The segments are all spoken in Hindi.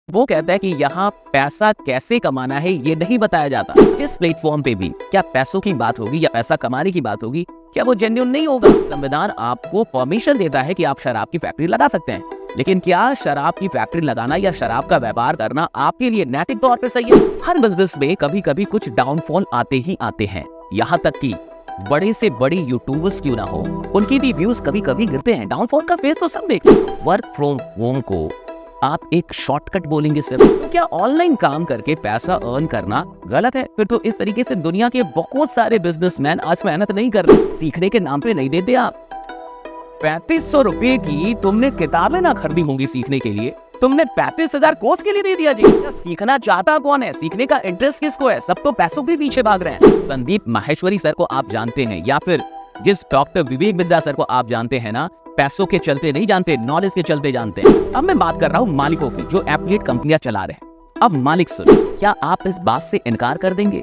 वो कहता है कि यहाँ पैसा कैसे कमाना है ये नहीं बताया जाता। जिस प्लेटफॉर्म पे भी क्या पैसों की बात होगी या पैसा कमाने की बात होगी, क्या वो जेन्युइन नहीं होगा? संविधान आपको परमिशन देता है कि आप शराब की फैक्ट्री लगा सकते हैं, लेकिन क्या शराब की फैक्ट्री लगाना या शराब का व्यापार करना आपके लिए नैतिक तौर पे सही है? हर बिजनेस में कभी कभी कुछ डाउनफॉल आते ही आते हैं। यहाँ तक कि बड़े से बड़े यूट्यूबर्स क्यों ना हो, उनकी भी व्यूज कभी कभी गिरते हैं। डाउनफॉल का फेस तो सब देखते हैं। वर्क फ्रॉम होम को आप एक शॉर्टकट बोलेंगे सिर्फ, तो क्या ऑनलाइन काम करके पैसा अर्न करना गलत है? फिर तो इस तरीके से दुनिया के बहुत सारे बिजनेसमैन आज मेहनत नहीं कर रहे, सीखने के नाम पे नहीं देते। आप 3500 रुपए की तुमने किताबें ना खरीदी होंगी सीखने के लिए, तुमने 35,000 कोर्स के लिए दे दिया जी। सीखना चाहता कौन है? सीखने का इंटरेस्ट किसको है? सब तो पैसों के पीछे भाग रहे हैं। संदीप माहेश्वरी सर को आप जानते हैं, या फिर जिस डॉक्टर विवेक बिंद्रा सर को आप जानते हैं ना, पैसों के चलते नहीं जानते, नॉलेज के चलते जानते हैं। अब मैं बात कर रहा हूँ मालिकों की, जो एफिलिएट कंपनियां चला रहे हैं। अब मालिक सुनो, क्या आप इस बात से इनकार कर देंगे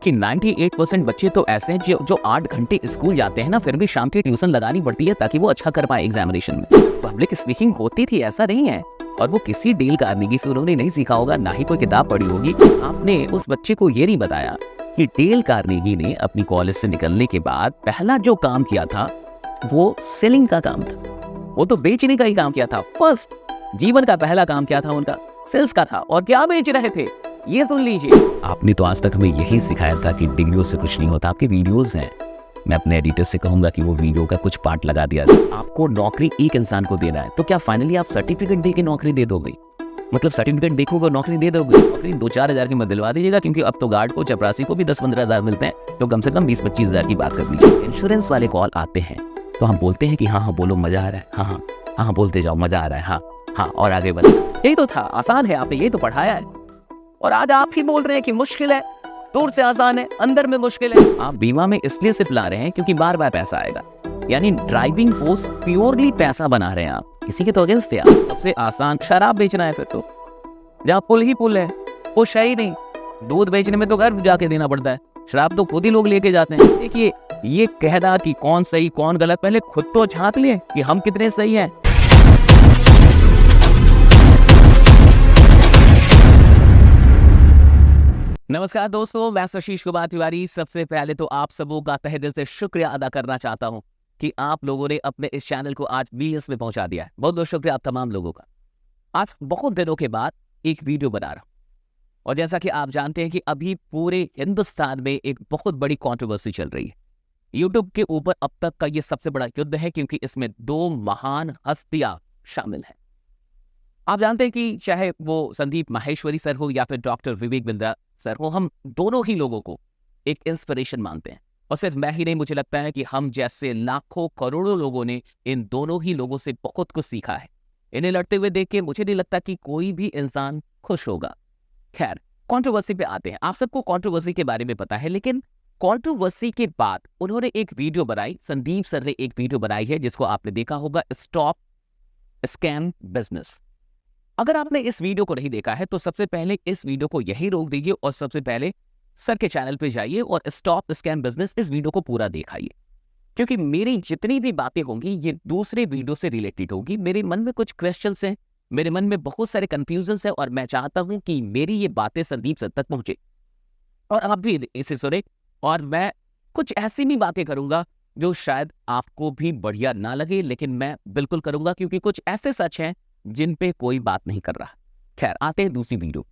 कि 98% बच्चे तो ऐसे हैं जो 8 घंटे स्कूल जाते हैं ना, फिर भी शाम की ट्यूशन लगानी पड़ती है ताकि वो अच्छा कर पाए एग्जामिनेशन में। पब्लिक स्पीकिंग होती थी, ऐसा नहीं है। और वो किसी डेल कार्नेगी से उन्होंने नहीं सीखा होगा, ना ही कोई किताब पढ़ी होगी। आपने उस बच्चे को ये नहीं बताया कि डेल कार्नेगी ने अपनी कॉलेज से निकलने के बाद पहला जो काम किया था वो सेलिंग का काम था। वो तो बेचने का ही काम किया था। फर्स्ट जीवन का पहला काम क्या था उनका? सेल्स का था। और क्या बेच रहे थे ये सुन लीजिए। आपने तो आज तक हमें यही सिखाया था कि डिग्रियों से कुछ नहीं होता। आपके वीडियोस हैं, मैं अपने एडिटर से कहूंगा कि वो वीडियो का कुछ पार्ट लगा दिया था। आपको नौकरी एक इंसान को देना है, तो क्या फाइनली आप सर्टिफिकेट दे के नौकरी दे दोगे? मतलब सर्टिफिकेट देखोगे नौकरी दे दोगे? नौकरी 2-4 हजार की मत दिलवा दीजिएगा, क्योंकि अब तो गार्ड को, चपरासी को भी 10-15 हजार मिलते हैं, तो कम से कम 20-25 हजार की बात कर लीजिए। इंश्योरेंस वाले कॉल आते हैं तो हम बोलते हैं कि हाँ हाँ बोलो, मजा आ रहा है, हाँ हाँ हाँ हाँ बोलते जाओ, मजा आ रहा है, हाँ हाँ, और आगे बढ़ो। यही तो था, आसान है, आपने यही तो पढ़ाया है। और आज आप ही बोल रहे हैं कि मुश्किल है, दूर से आसान है, अंदर में मुश्किल है। आप बीमा में इसलिए सिर्फ ला रहे हैं क्योंकि बार बार पैसा आएगा, यानी ड्राइविंग फोर्स प्योरली पैसा बना रहे हैं आप। किसी के तो अगेंस्ट थे आप। सबसे आसान शराब बेचना है, फिर तो जहाँ पुल ही पुल है, पुश है ही नहीं। दूध बेचने में तो घर जाके देना पड़ता है, शराब तो खुद ही लोग लेके जाते हैं। देखिए, ये कहना कि कौन सही कौन गलत, पहले खुद तो झांक लिए कि हम कितने सही हैं। नमस्कार दोस्तों, मैं आशीष कुमार तिवारी। सबसे पहले तो आप सबों का तहे दिल से शुक्रिया अदा करना चाहता हूं कि आप लोगों ने अपने इस चैनल को आज BS में पहुंचा दिया है। बहुत बहुत शुक्रिया आप तमाम लोगों का। आज बहुत दिनों के बाद एक वीडियो बना रहा हूं, और जैसा कि आप जानते हैं कि अभी पूरे हिंदुस्तान में एक बहुत बड़ी कंट्रोवर्सी चल रही है। यूट्यूब के ऊपर अब तक का ये सबसे बड़ा युद्ध है, क्योंकि इसमें 2 महान हस्तियां शामिल हैं। आप जानते हैं कि चाहे वो संदीप माहेश्वरी सर हो या फिर डॉक्टर विवेक बिंद्रा सर हो, हम दोनों ही लोगों को एक इंस्पिरेशन मानते हैं। और सिर्फ मैं ही नहीं, मुझे लगता है कि हम जैसे लाखों करोड़ों लोगों ने इन दोनों ही लोगों से बहुत कुछ सीखा है। इन्हें लड़ते हुए देख के मुझे नहीं लगता कि कोई भी इंसान खुश होगा। खैर, कंट्रोवर्सी पे आते हैं। आप सबको कंट्रोवर्सी के बारे में पता है, लेकिन कंट्रोवर्सी के बाद उन्होंने एक वीडियो बनाई, संदीप सर ने एक वीडियो बनाई है जिसको आपने देखा होगा, स्टॉप स्कैम बिजनेस। अगर आपने इस वीडियो को नहीं देखा है तो सबसे पहले इस वीडियो को यही रोक दीजिए और सबसे पहले सर के चैनल पे जाइए और स्टॉप स्कैम बिजनेस इस वीडियो को पूरा दिखाइए, क्योंकि मेरी जितनी भी बातें होंगी ये दूसरे वीडियो से रिलेटेड होगी। मेरे मन में कुछ क्वेश्चंस हैं, मेरे मन में बहुत सारे कंफ्यूजन्स हैं, और मैं चाहता हूं कि मेरी ये बातें संदीप सर तक पहुंचे और आप भी इसे सुने। और मैं कुछ ऐसी भी बातें करूंगा जो शायद आपको भी बढ़िया ना लगे, लेकिन मैं बिल्कुल करूंगा, क्योंकि कुछ ऐसे सच हैं जिन पे कोई बात नहीं कर रहा। खैर, आते हैं दूसरी वीडियो।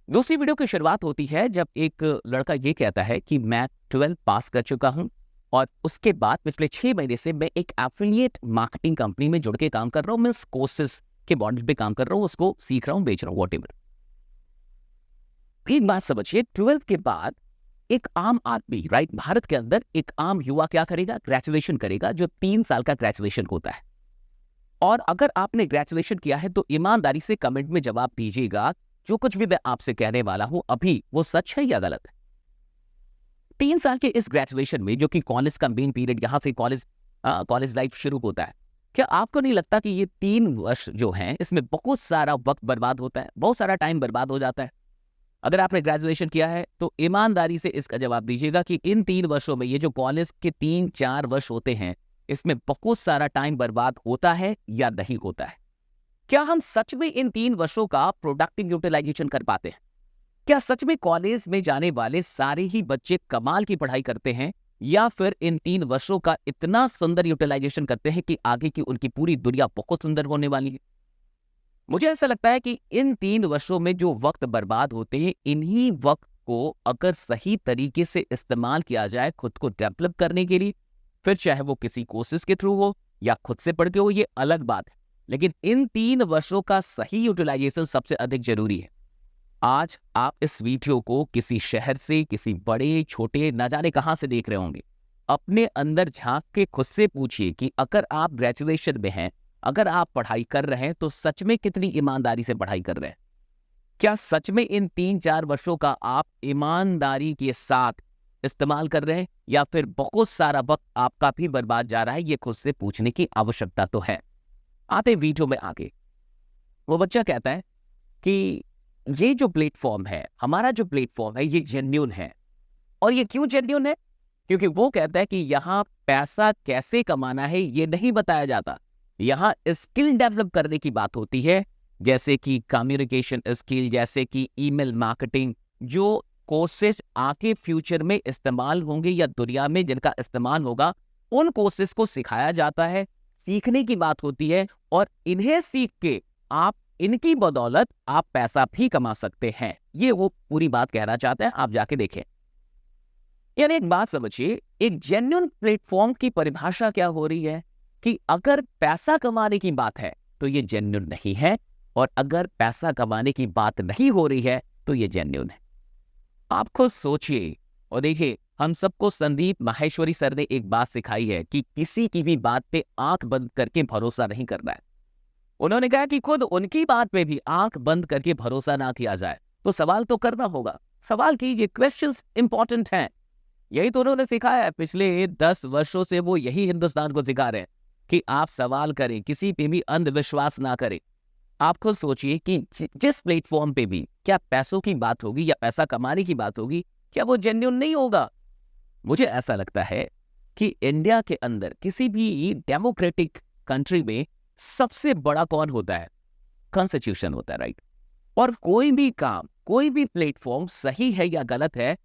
दूसरी वीडियो की शुरुआत होती है जब एक लड़का ये कहता है कि मैं 12 पास कर चुका हूं, और उसके बाद पिछले 6 महीने से मैं एक एफिलिएट मार्केटिंग कंपनी में जुड़ के काम कर रहा हूं। मैं कोर्सेस के मॉडल पे काम कर रहा हूं, उसको सीख रहा हूं, बेच रहा हूं, व्हाटएवर। एक बात समझिए, 12 के बाद एक आम आदमी, राइट, भारत के अंदर एक आम युवा क्या करेगा? ग्रेजुएशन करेगा, जो 3 साल का ग्रेजुएशन होता है। और अगर आपने ग्रेजुएशन किया है तो ईमानदारी से कमेंट में जवाब दीजिएगा, जो कुछ भी मैं आपसे कहने वाला हूं अभी, वो सच है या गलत है? 3 साल के इस ग्रेजुएशन में, जो कि कॉलेज का मेन पीरियड, यहां से कॉलेज लाइफ शुरू होता है, क्या आपको नहीं लगता कि ये 3 वर्ष जो हैं इसमें बहुत सारा वक्त बर्बाद होता है, बहुत सारा टाइम बर्बाद हो जाता है? अगर आपने ग्रेजुएशन किया है तो ईमानदारी से इसका जवाब दीजिएगा कि इन 3 वर्षों में, ये जो कॉलेज के 3-4 वर्ष होते हैं, इसमें बहुत सारा टाइम बर्बाद होता है या नहीं होता है? क्या हम सच में इन 3 वर्षों का प्रोडक्टिव यूटिलाइजेशन कर पाते हैं? क्या सच में कॉलेज में जाने वाले सारे ही बच्चे कमाल की पढ़ाई करते हैं, या फिर इन 3 वर्षों का इतना सुंदर यूटिलाइजेशन करते हैं कि आगे की उनकी पूरी दुनिया बहुत सुंदर होने वाली है? मुझे ऐसा लगता है कि इन 3 वर्षों में जो वक्त बर्बाद होते हैं, इन्हीं वक्त को अगर सही तरीके से इस्तेमाल किया जाए खुद को डेवलप करने के लिए, फिर चाहे वो किसी कोर्सेज के थ्रू हो या खुद से पढ़ के हो, ये अलग बात है, लेकिन इन 3 वर्षों का सही यूटिलाइजेशन सबसे अधिक जरूरी है। आज आप इस वीडियो को किसी शहर से, किसी बड़े छोटे न जाने कहां से देख रहे होंगे। अपने अंदर झांक के खुद से पूछिए कि अगर आप ग्रेजुएशन में हैं, अगर आप पढ़ाई कर रहे हैं, तो सच में कितनी ईमानदारी से पढ़ाई कर रहे हैं? क्या सच में इन 3-4 वर्षों का आप ईमानदारी के साथ इस्तेमाल कर रहे हैं, या फिर बहुत सारा वक्त आपका भी बर्बाद जा रहा है? ये खुद से पूछने की आवश्यकता तो है। आते वीडियो में आगे, वो बच्चा कहता है कि ये जो प्लेटफॉर्म है, हमारा जो प्लेटफॉर्म है, ये जेन्युइन है। और ये क्यों जेन्युइन है? क्योंकि वो कहता है कि यहाँ पैसा कैसे कमाना है ये नहीं बताया जाता, यहाँ स्किल डेवलप करने की बात होती है, जैसे कि कम्युनिकेशन स्किल, जैसे कि ईमेल मार्केटिंग, जो कोर्सेज आके फ्यूचर में इस्तेमाल होंगे या दुनिया में जिनका इस्तेमाल होगा, उन कोर्सेज को सिखाया जाता है, सीखने की बात होती है, और इन्हें सीख के आप इनकी बदौलत आप पैसा भी कमा सकते हैं। ये वो पूरी बात कहना चाहते हैं, आप जाके देखें। यानी एक बात समझिए, एक जेन्युइन प्लेटफॉर्म की परिभाषा क्या हो रही है कि अगर पैसा कमाने की बात है तो ये जेन्युइन नहीं है, और अगर पैसा कमाने की बात नहीं हो रही है तो ये जेन्युइन है। आप खुद सोचिए और देखिए, हम सबको संदीप माहेश्वरी सर ने एक बात सिखाई है कि किसी की भी बात पे आंख बंद करके भरोसा नहीं करना है। उन्होंने कहा कि खुद उनकी बात पे भी आंख बंद करके भरोसा ना किया जाए, तो सवाल तो करना होगा। सवाल कीजिए, क्वेश्चंस इंपॉर्टेंट हैं। यही तो उन्होंने सिखाया है, पिछले 10 वर्षों से वो यही हिंदुस्तान को सिखा रहे हैं कि आप सवाल करें, किसी पे भी अंधविश्वास ना करें। आप खुद सोचिए कि जिस प्लेटफॉर्म पे भी क्या पैसों की बात होगी या पैसा कमाने की बात होगी, क्या वो जेन्युइन नहीं होगा? मुझे ऐसा लगता है कि इंडिया के अंदर किसी भी डेमोक्रेटिक कंट्री में सबसे बड़ा कौन होता है? कॉन्स्टिट्यूशन होता है, राइट? और कोई भी काम, कोई भी प्लेटफॉर्म सही है या गलत है,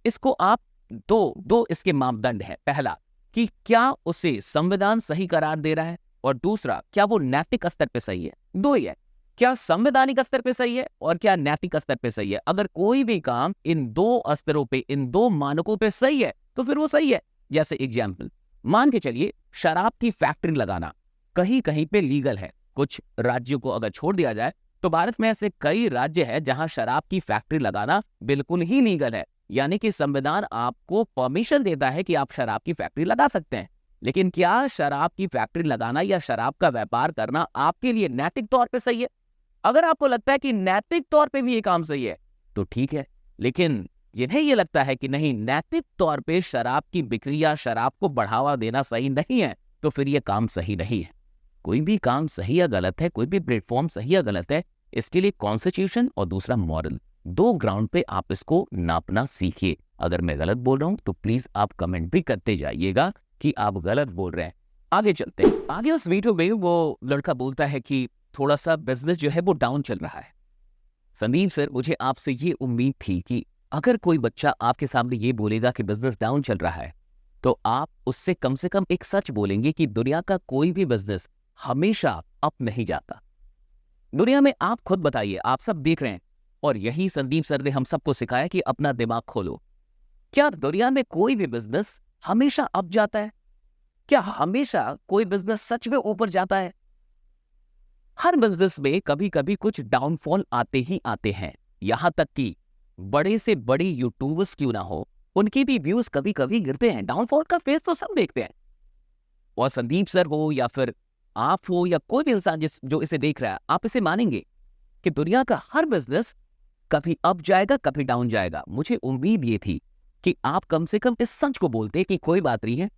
इसको आप दो इसके मापदंड है। पहला, कि क्या उसे संविधान सही करार दे रहा है, और दूसरा, क्या वो नैतिक स्तर पे सही है। दो ही है, क्या संवैधानिक स्तर पे सही है और क्या नैतिक स्तर पे सही है। अगर कोई भी काम इन 2 स्तरों पे, इन 2 मानकों पे सही है तो फिर वो सही है। जैसे एग्जाम्पल मान के चलिए, शराब की फैक्ट्री लगाना कहीं कहीं पे लीगल है। कुछ राज्यों को अगर छोड़ दिया जाए तो भारत में ऐसे कई राज्य है जहां शराब की फैक्ट्री लगाना बिल्कुल ही लीगल है। यानी कि संविधान आपको परमिशन देता है कि आप शराब की फैक्ट्री लगा सकते हैं। लेकिन क्या शराब की फैक्ट्री लगाना या शराब का व्यापार करना आपके लिए नैतिक तौर पे सही है? अगर आपको लगता है कि नैतिक तौर पे भी ये काम सही है तो ठीक है, लेकिन जिन्हें ये लगता है कि नहीं, नैतिक तौर पे शराब की बिक्री या शराब को बढ़ावा देना सही नहीं है, तो फिर ये काम सही नहीं है। कोई भी काम सही या गलत है, कोई भी प्लेटफॉर्म सही या गलत है, इसके लिए कॉन्स्टिट्यूशन और दूसरा मॉरल, 2 ग्राउंड पे आप इसको नापना सीखिए। अगर मैं गलत बोल रहा हूं तो प्लीज आप कमेंट भी करते जाइएगा कि आप गलत बोल रहे हैं। आगे चलते हैं। आगे उस वीडियो में वो लड़का बोलता है कि थोड़ा सा बिजनेस जो है वो डाउन चल रहा है। संदीप सर, मुझे आपसे ये उम्मीद थी कि अगर कोई बच्चा आपके सामने ये बोलेगा कि बिजनेस डाउन चल रहा है, तो आप उससे कम से कम एक सच बोलेंगे कि दुनिया का कोई भी बिजनेस हमेशा अप नहीं जाता। दुनिया में आप खुद बताइए, आप सब देख रहे हैं, और यही संदीप सर ने हम सबको सिखाया कि अपना दिमाग खोलो। क्या दुनिया में कोई भी बिजनेस हमेशा अप जाता है? क्या हमेशा कोई बिजनेस सच में ऊपर जाता है? हर बिजनेस में कभी कभी कुछ डाउनफॉल आते ही आते हैं। यहां तक कि बड़े से बड़े यूट्यूबर्स क्यों ना हो, उनके भी व्यूज कभी कभी गिरते हैं। डाउनफॉल का फेस तो सब देखते हैं। और संदीप सर हो या फिर आप हो या कोई भी इंसान जो इसे देख रहा है, आप इसे मानेंगे कि दुनिया का हर बिजनेस कभी अप जाएगा, कभी डाउन जाएगा। मुझे उम्मीद ये थी कि आप कम से कम इस सच को बोलते कि कोई बात नहीं है,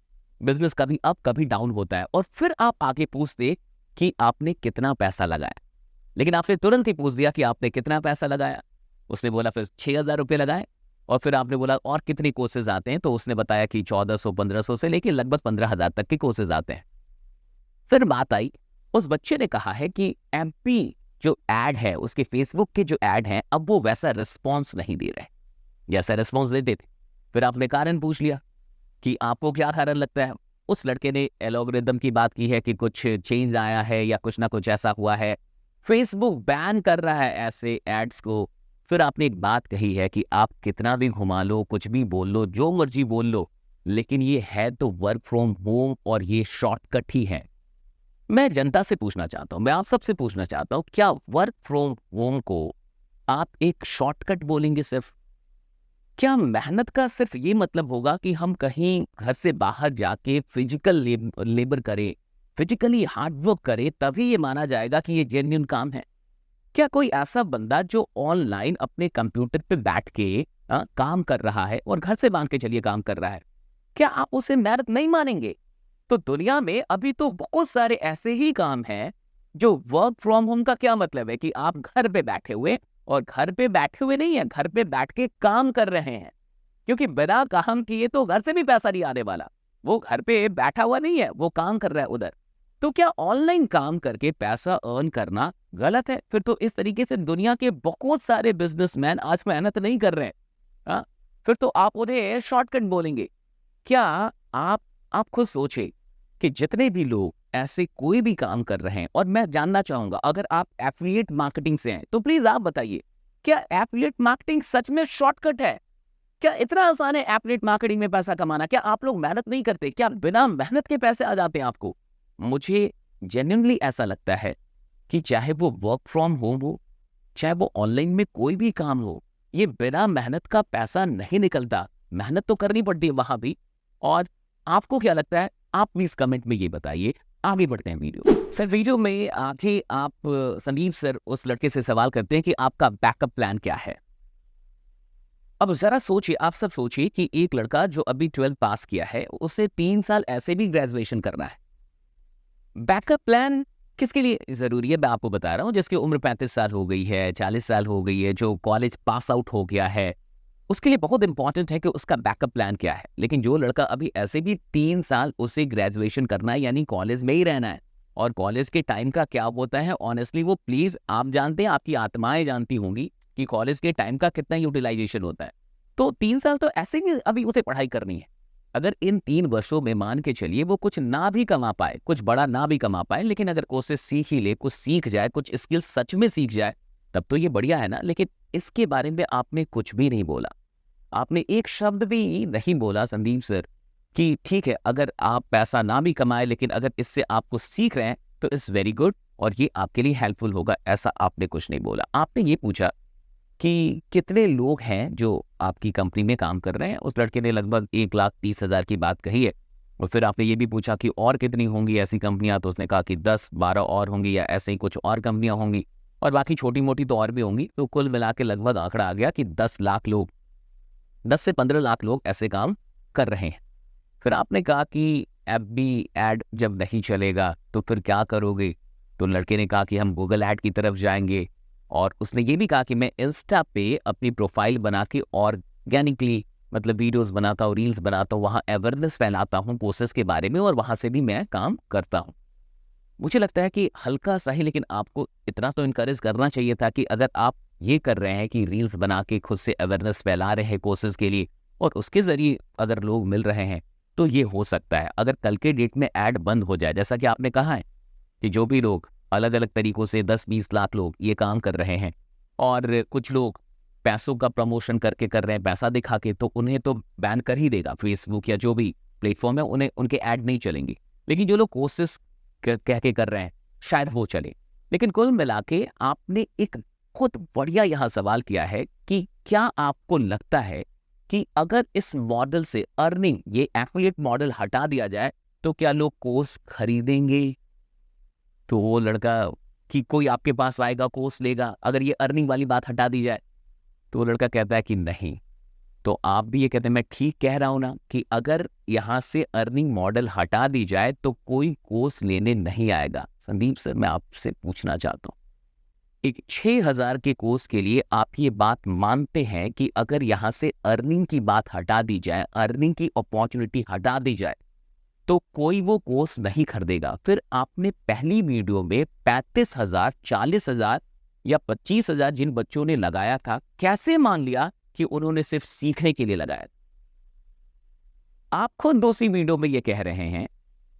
बिजनेस कभी अप कभी डाउन होता है, और फिर आप आगे पूछते कि आपने कितना पैसा लगाया। लेकिन आपने तुरंत ही पूछ दिया कि आपने कितना पैसा लगाया। उसने बोला फिर 6,000 रुपये लगाए, और फिर आपने बोला और कितने कोर्सेज आते हैं, तो उसने बताया कि 1400 1500 से लेके लगभग 15,000 तक के कोर्सेज आते हैं। फिर बात आई उस बच्चे ने कहा है कि एमपी जो एड है, उसके फेसबुक के जो एड हैं, अब वो वैसा रिस्पॉन्स नहीं दे रहे जैसा रिस्पॉन्स देते थे। फिर आपने कारण पूछ लिया कि आपको क्या कारण लगता है। उस लड़के ने एल्गोरिदम की बात की है कि कुछ चेंज आया है या कुछ ना कुछ ऐसा हुआ है, फेसबुक बैन कर रहा है ऐसे एड्स को। फिर आपने एक बात कही है कि आप कितना भी घुमा लो, कुछ भी बोल लो, जो मर्जी बोल लो, लेकिन ये है तो वर्क फ्रॉम होम और ये शॉर्टकट ही है। मैं जनता से पूछना चाहता हूं, मैं आप सबसे पूछना चाहता हूं, क्या वर्क फ्रॉम होम को आप एक शॉर्टकट बोलेंगे? सिर्फ क्या मेहनत का सिर्फ ये मतलब होगा कि हम कहीं घर से बाहर जाके फिजिकल लेबर करें, फिजिकली हार्डवर्क करें, तभी ये माना जाएगा कि ये जेन्युइन काम है? क्या कोई ऐसा बंदा जो ऑनलाइन अपने कंप्यूटर पे बैठ के काम कर रहा है और घर से बांध के चलिए काम कर रहा है, क्या आप उसे मेहनत नहीं मानेंगे? तो दुनिया में अभी तो बहुत सारे ऐसे ही काम हैं जो वर्क फ्रॉम होम का क्या मतलब है कि आप घर पे बैठे हुए, और घर पे बैठे हुए नहीं है, घर पे बैठ के काम कर रहे हैं, क्योंकि बिना काम किए तो घर से भी पैसा नहीं आने वाला। वो घर पे बैठा हुआ नहीं है, वो काम कर रहा है उधर। तो क्या ऑनलाइन काम करके पैसा अर्न करना गलत है? फिर तो इस तरीके से दुनिया के बहुत सारे बिजनेसमैन आज मेहनत नहीं कर रहे हैं। हाँ, फिर तो आप उन्हें शॉर्टकट बोलेंगे। क्या आप खुद सोचे कि जितने भी लोग ऐसे कोई भी काम कर रहे हैं, और मैं जानना चाहूंगा अगर आप एफिलिएट मार्केटिंग से हैं तो प्लीज आप बताइए, क्या एफिलिएट मार्केटिंग सच में शॉर्टकट है? क्या इतना आसान है एफिलिएट मार्केटिंग में पैसा कमाना? क्या आप लोग मेहनत नहीं करते? क्या बिना मेहनत के पैसे आ जाते हैं आपको? मुझे जेन्युइनली ऐसा लगता है कि चाहे वो वर्क फ्रॉम होम हो, चाहे वो ऑनलाइन में कोई भी काम हो, ये बिना मेहनत का पैसा नहीं निकलता। मेहनत तो करनी पड़ती है वहां भी। और आपको क्या लगता है? आप प्लीज कमेंट में ये बताइए। आगे बढ़ते हैं वीडियो। सर, वीडियो में आगे आप संदीप सर उस लड़के से सवाल करते हैं कि आपका बैकअप प्लान क्या है। अब जरा सोचिए, आप सब सोचिए कि एक लड़का जो अभी 12 पास किया है, उसे 3 साल ऐसे भी ग्रेजुएशन करना है। बैकअप प्लान किसके लिए जरूरी है? मैं आपको बता रहा हूं, जिसकी उम्र 35 साल हो गई है, 40 साल हो गई है, जो कॉलेज पास आउट हो गया है, उसके लिए बहुत इंपॉर्टेंट है कि उसका बैकअप प्लान क्या है। लेकिन जो लड़का अभी ऐसे भी 3 साल उसे ग्रेजुएशन करना है, यानी कॉलेज में ही रहना है, और कॉलेज के टाइम का क्या होता है ऑनेस्टली, वो प्लीज आप जानते हैं, आपकी आत्माएं जानती होंगी कि कॉलेज के टाइम का कितना यूटिलाइजेशन होता है। तो 3 साल तो ऐसे ही अभी उसे पढ़ाई करनी है। अगर इन 3 वर्षों में मान के चलिए वो कुछ ना भी कमा पाए, कुछ बड़ा ना भी कमा पाए, लेकिन अगर कोर्सेस सीख ही ले, कुछ सीख जाए, कुछ स्किल सच में सीख जाए, तब तो ये बढ़िया है ना। लेकिन इसके बारे में आपने कुछ भी नहीं बोला। आपने एक शब्द भी नहीं बोला संदीप सर कि ठीक है, अगर आप पैसा ना भी कमाए, लेकिन अगर इससे आपको सीख रहे हैं तो इट्स वेरी गुड और ये आपके लिए हेल्पफुल होगा, ऐसा आपने कुछ नहीं बोला। आपने ये पूछा कि कितने लोग हैं जो आपकी कंपनी में काम कर रहे हैं। उस लड़के ने लगभग 1,30,000 की बात कही है। और फिर आपने ये भी पूछा कि और कितनी होंगी ऐसी कंपनियां, तो उसने कहा कि 10-12 और होंगी, या ऐसे ही कुछ और कंपनियां होंगी, और बाकी छोटी मोटी तो और भी होंगी। तो कुल मिला के लगभग आंकड़ा आ गया कि 10 लाख लोग, 10 से 15 लाख लोग ऐसे काम कर रहे हैं। फिर आपने कहा कि एफबी एड जब नहीं चलेगा तो फिर क्या करोगे? तो लड़के ने कहा कि हम गूगल एड की तरफ जाएंगे। और उसने ये भी कहा कि मैं इंस्टा पे अपनी प्रोफाइल बना के ऑर्गेनिकली, मतलब वीडियोस बनाता हूँ, रील्स बनाता हूँ, वहाँ अवेयरनेस फैलाता हूँ कोर्सेज के बारे में, और वहाँ से भी मैं काम करता हूँ। मुझे लगता है कि हल्का सा ही, लेकिन आपको इतना तो इनकरेज करना चाहिए था कि अगर आप ये कर रहे हैं कि रील्स बना के खुद से अवेयरनेस फैला रहे हैं कोर्सेज के लिए, और उसके जरिए अगर लोग मिल रहे हैं, तो ये हो सकता है। अगर कल के डेट में ऐड बंद हो जाए, जैसा कि आपने कहा है कि जो भी लोग अलग अलग तरीकों से 10-20 लाख लोग ये काम कर रहे हैं, और कुछ लोग पैसों का प्रमोशन करके कर रहे हैं, पैसा दिखा के, तो उन्हें तो बैन कर ही देगा फेसबुक या जो भी प्लेटफॉर्म है, उन्हें उनके ऐड नहीं चलेंगे। लेकिन जो लोग कोर्सेस कह के कर रहे हैं, शायद वो चले। लेकिन कुल मिला के आपने एक खुद बढ़िया यहाँ सवाल किया है कि क्या आपको लगता है कि अगर इस मॉडल से अर्निंग, ये एफिलिएट मॉडल हटा दिया जाए, तो क्या लोग कोर्स खरीदेंगे? तो वो लड़का कि कोई आपके पास आएगा, कोर्स लेगा, अगर ये अर्निंग वाली बात हटा दी जाए? तो वो लड़का कहता है कि नहीं। तो आप भी ये कहते हैं मैं ठीक कह रहा हूं ना कि अगर यहां से अर्निंग मॉडल हटा दी जाए तो कोई कोर्स लेने नहीं आएगा। संदीप सर, मैं आपसे पूछना चाहता हूं, एक 6,000 के कोर्स के लिए आप ये बात मानते हैं कि अगर यहां से अर्निंग की बात हटा दी जाए, अर्निंग की अपॉर्चुनिटी हटा दी जाए, तो कोई वो कोर्स नहीं खरीदेगा। फिर आपने पहली वीडियो में 35,000, 40,000 या 25,000 जिन बच्चों ने लगाया था, कैसे मान लिया कि उन्होंने सिर्फ सीखने के लिए लगाया? आप खुद दूसरी वीडियो में ये कह रहे हैं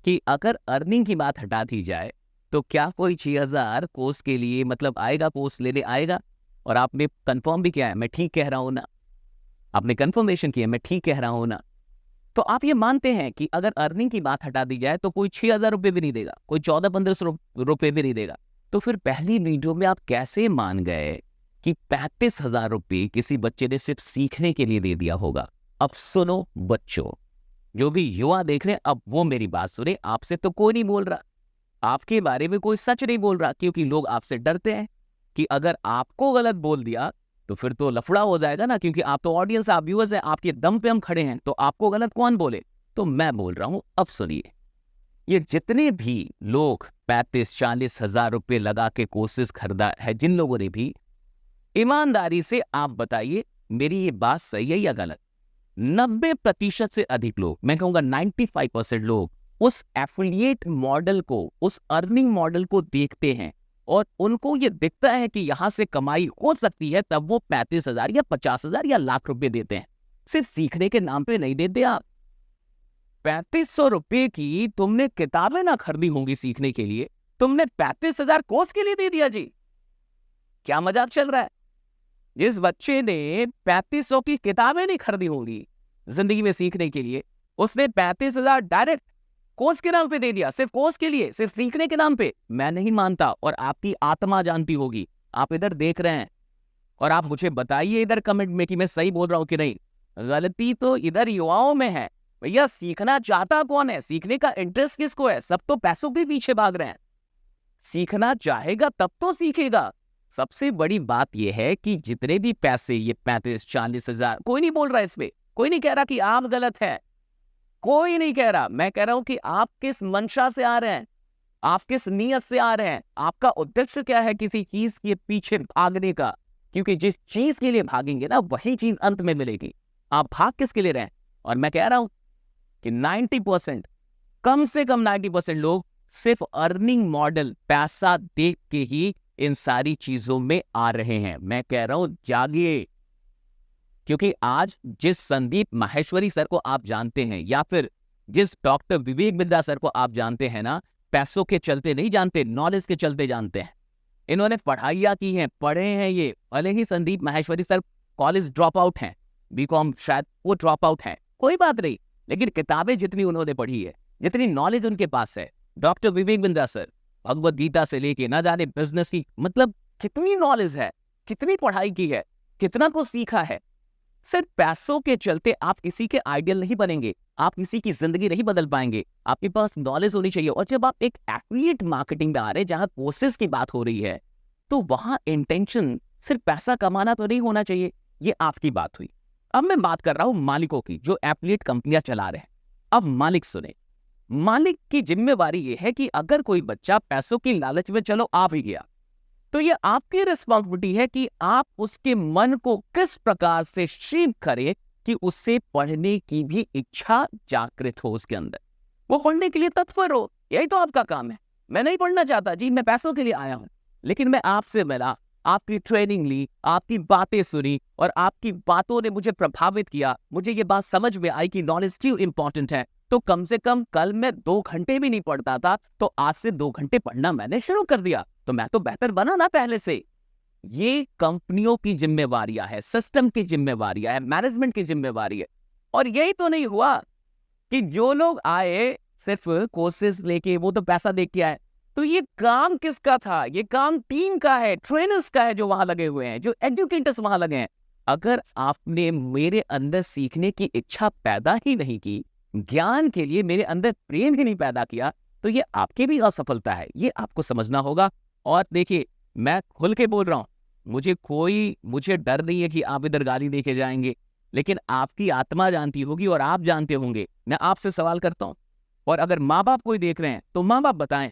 कि अगर अर्निंग की बात हटा दी जाए तो क्या कोई 6,000 कोर्स के लिए मतलब आएगा, कोर्स लेने आएगा? और आपने कंफर्म भी किया है, मैं ठीक कह रहा हूं ना? आपने कंफर्मेशन किया, मैं ठीक कह रहा हूं ना? तो आप ये मानते हैं कि अगर अर्निंग की बात हटा दी जाए तो कोई 6,000 रुपये भी नहीं देगा, कोई 14-1500 रुपये भी नहीं देगा। तो फिर पहली वीडियो में आप कैसे मान गए कि 35,000 रुपये किसी बच्चे ने सिर्फ सीखने के लिए दे दिया होगा? अब सुनो बच्चों, जो भी युवा देख रहे हैं, अब वो मेरी बात सुने। आपसे तो कोई नहीं बोल रहा, आपके बारे में कोई सच नहीं बोल रहा, क्योंकि लोग आपसे डरते हैं कि अगर आपको गलत बोल दिया तो फिर तो लफड़ा हो जाएगा ना, क्योंकि आप तो ऑडियंस, आप व्यूअर्स हैं, आपके दम पे हम खड़े हैं, तो आपको गलत कौन बोले? तो मैं बोल रहा हूं। अब सुनिए, ये जितने भी लोग 35-40 हजार रुपये लगा के कोर्सेज खरीदा है, जिन लोगों ने भी, ईमानदारी से आप बताइए मेरी ये बात सही है या गलत? 90% से अधिक लोग, मैं कहूंगा 95% लोग उस एफिलिएट मॉडल को, उस अर्निंग मॉडल को देखते हैं और उनको ये दिखता है कि यहां से कमाई हो सकती है, तब वो 35,000 या 50,000 या लाख रुपए देते हैं। सिर्फ सीखने के नाम पे नहीं देते आप। 3500 रुपए की तुमने किताबें ना खरीदी होंगी सीखने के लिए, तुमने 35,000 कोर्स के लिए दे दिया जी। क्या मजाक चल रहा है? जिस बच्चे ने 3500 की किताबें नहीं खरीदी होंगी जिंदगी में सीखने के लिए, उसने 35,000 डायरेक्ट कोर्स के नाम पे दे दिया, सिर्फ कोर्स के लिए, सिर्फ सीखने के नाम पे। मैं नहीं मानता, और आपकी आत्मा जानती होगी। आप इधर देख रहे हैं और आप मुझे बताइए इधर कमेंट में कि मैं सही बोल रहा हूं कि नहीं। गलती तो इधर युवाओं में है। भैया सीखना चाहता कौन है? सीखने का इंटरेस्ट किसको है? सब तो पैसों के पीछे भाग रहे हैं। सीखना चाहेगा तब तो सीखेगा। सबसे बड़ी बात यह है कि जितने भी पैसे, ये 35-40 हजार, कोई नहीं बोल रहा इसमें, कोई नहीं कह रहा कि आप गलत है, कोई नहीं कह रहा। मैं कह रहा हूं कि आप किस मंशा से आ रहे हैं, आप किस नीयत से आ रहे हैं, आपका उद्देश्य क्या है किसी चीज के पीछे भागने का? क्योंकि जिस चीज के लिए भागेंगे ना, वही चीज अंत में मिलेगी। आप भाग किसके लिए रहे हैं? और मैं कह रहा हूं कि 90%, कम से कम 90% लोग सिर्फ अर्निंग मॉडल, पैसा देख के ही इन सारी चीजों में आ रहे हैं। मैं कह रहा हूं जागिए, क्योंकि आज जिस संदीप माहेश्वरी सर को आप जानते हैं, या फिर जिस डॉक्टर विवेक बिंद्रा सर को आप जानते हैं ना, पैसों के चलते नहीं जानते, नॉलेज के चलते जानते हैं। इन्होंने पढ़ाइयाँ की हैं, पढ़े हैं। ये भले ही Sandeep Maheshwari sir college drop out हैं, बीकॉम शायद वो ड्रॉप आउट हैं, कोई बात नहीं, लेकिन किताबें जितनी उन्होंने पढ़ी है, जितनी नॉलेज उनके पास है, डॉक्टर विवेक बिंद्रा सर भगवत गीता से लेके ना जाने बिजनेस की, मतलब कितनी नॉलेज है, कितनी पढ़ाई की है, कितना कुछ सीखा है। सिर्फ पैसों के चलते आप किसी के आइडियल नहीं बनेंगे, आप किसी की जिंदगी नहीं बदल पाएंगे। आपके पास नॉलेज होनी चाहिए। और जब आप एक एफिलिएट मार्केटिंग में आ रहे हैं, जहां कोर्सेज की बात हो रही है, तो वहां इंटेंशन सिर्फ पैसा कमाना तो नहीं होना चाहिए। ये आपकी बात हुई। अब मैं बात कर रहा हूं मालिकों की, जो एफिलिएट कंपनियां चला रहे हैं। अब मालिक सुने, मालिक की जिम्मेवारी ये है कि अगर कोई बच्चा पैसों की लालच में चलो आ भी गया, तो ये आपकी रिस्पॉन्सिबिलिटी है कि आप उसके मन को किस प्रकार से शेप करें कि उससे पढ़ने की भी इच्छा जागृत हो उसके अंदर, वो पढ़ने के लिए तत्पर हो। यही तो आपका काम है। मैं नहीं पढ़ना चाहता जी, मैं पैसों के लिए आया हूं, लेकिन मैं आपसे मिला, आपकी ट्रेनिंग ली, आपकी बातें सुनी, और आपकी बातों ने मुझे प्रभावित किया। मुझे ये बात समझ में आई कि नॉलेज क्यों इंपॉर्टेंट है। तो कम से कम कल मैं 2 घंटे भी नहीं पढ़ता था, तो आज से 2 घंटे पढ़ना मैंने शुरू कर दिया, तो मैं तो बेहतर बना ना पहले से। ये कंपनियों की जिम्मेवारियां है, सिस्टम की जिम्मेवारियां है, मैनेजमेंट की जिम्मेवारी है। और यही तो नहीं हुआ कि जो लोग आए सिर्फ कोर्सेज लेके, वो तो पैसा दे के आए। तो ये काम किसका था? ये काम टीम का है, ट्रेनर्स का है, जो वहां लगे हुए हैं, जो एजुकेटर्स वहां लगे हैं। अगर आपने मेरे अंदर सीखने की इच्छा पैदा ही नहीं की, ज्ञान के लिए मेरे अंदर प्रेम ही नहीं पैदा किया, तो ये आपकी भी असफलता है। ये आपको समझना होगा। और देखिए, मैं खुल के बोल रहा हूं, मुझे डर नहीं है कि आप इधर गाली देके जाएंगे, लेकिन आपकी आत्मा जानती होगी और आप जानते होंगे। मैं आपसे सवाल करता हूं, और अगर माँ बाप कोई देख रहे हैं तो माँ बाप बताएं,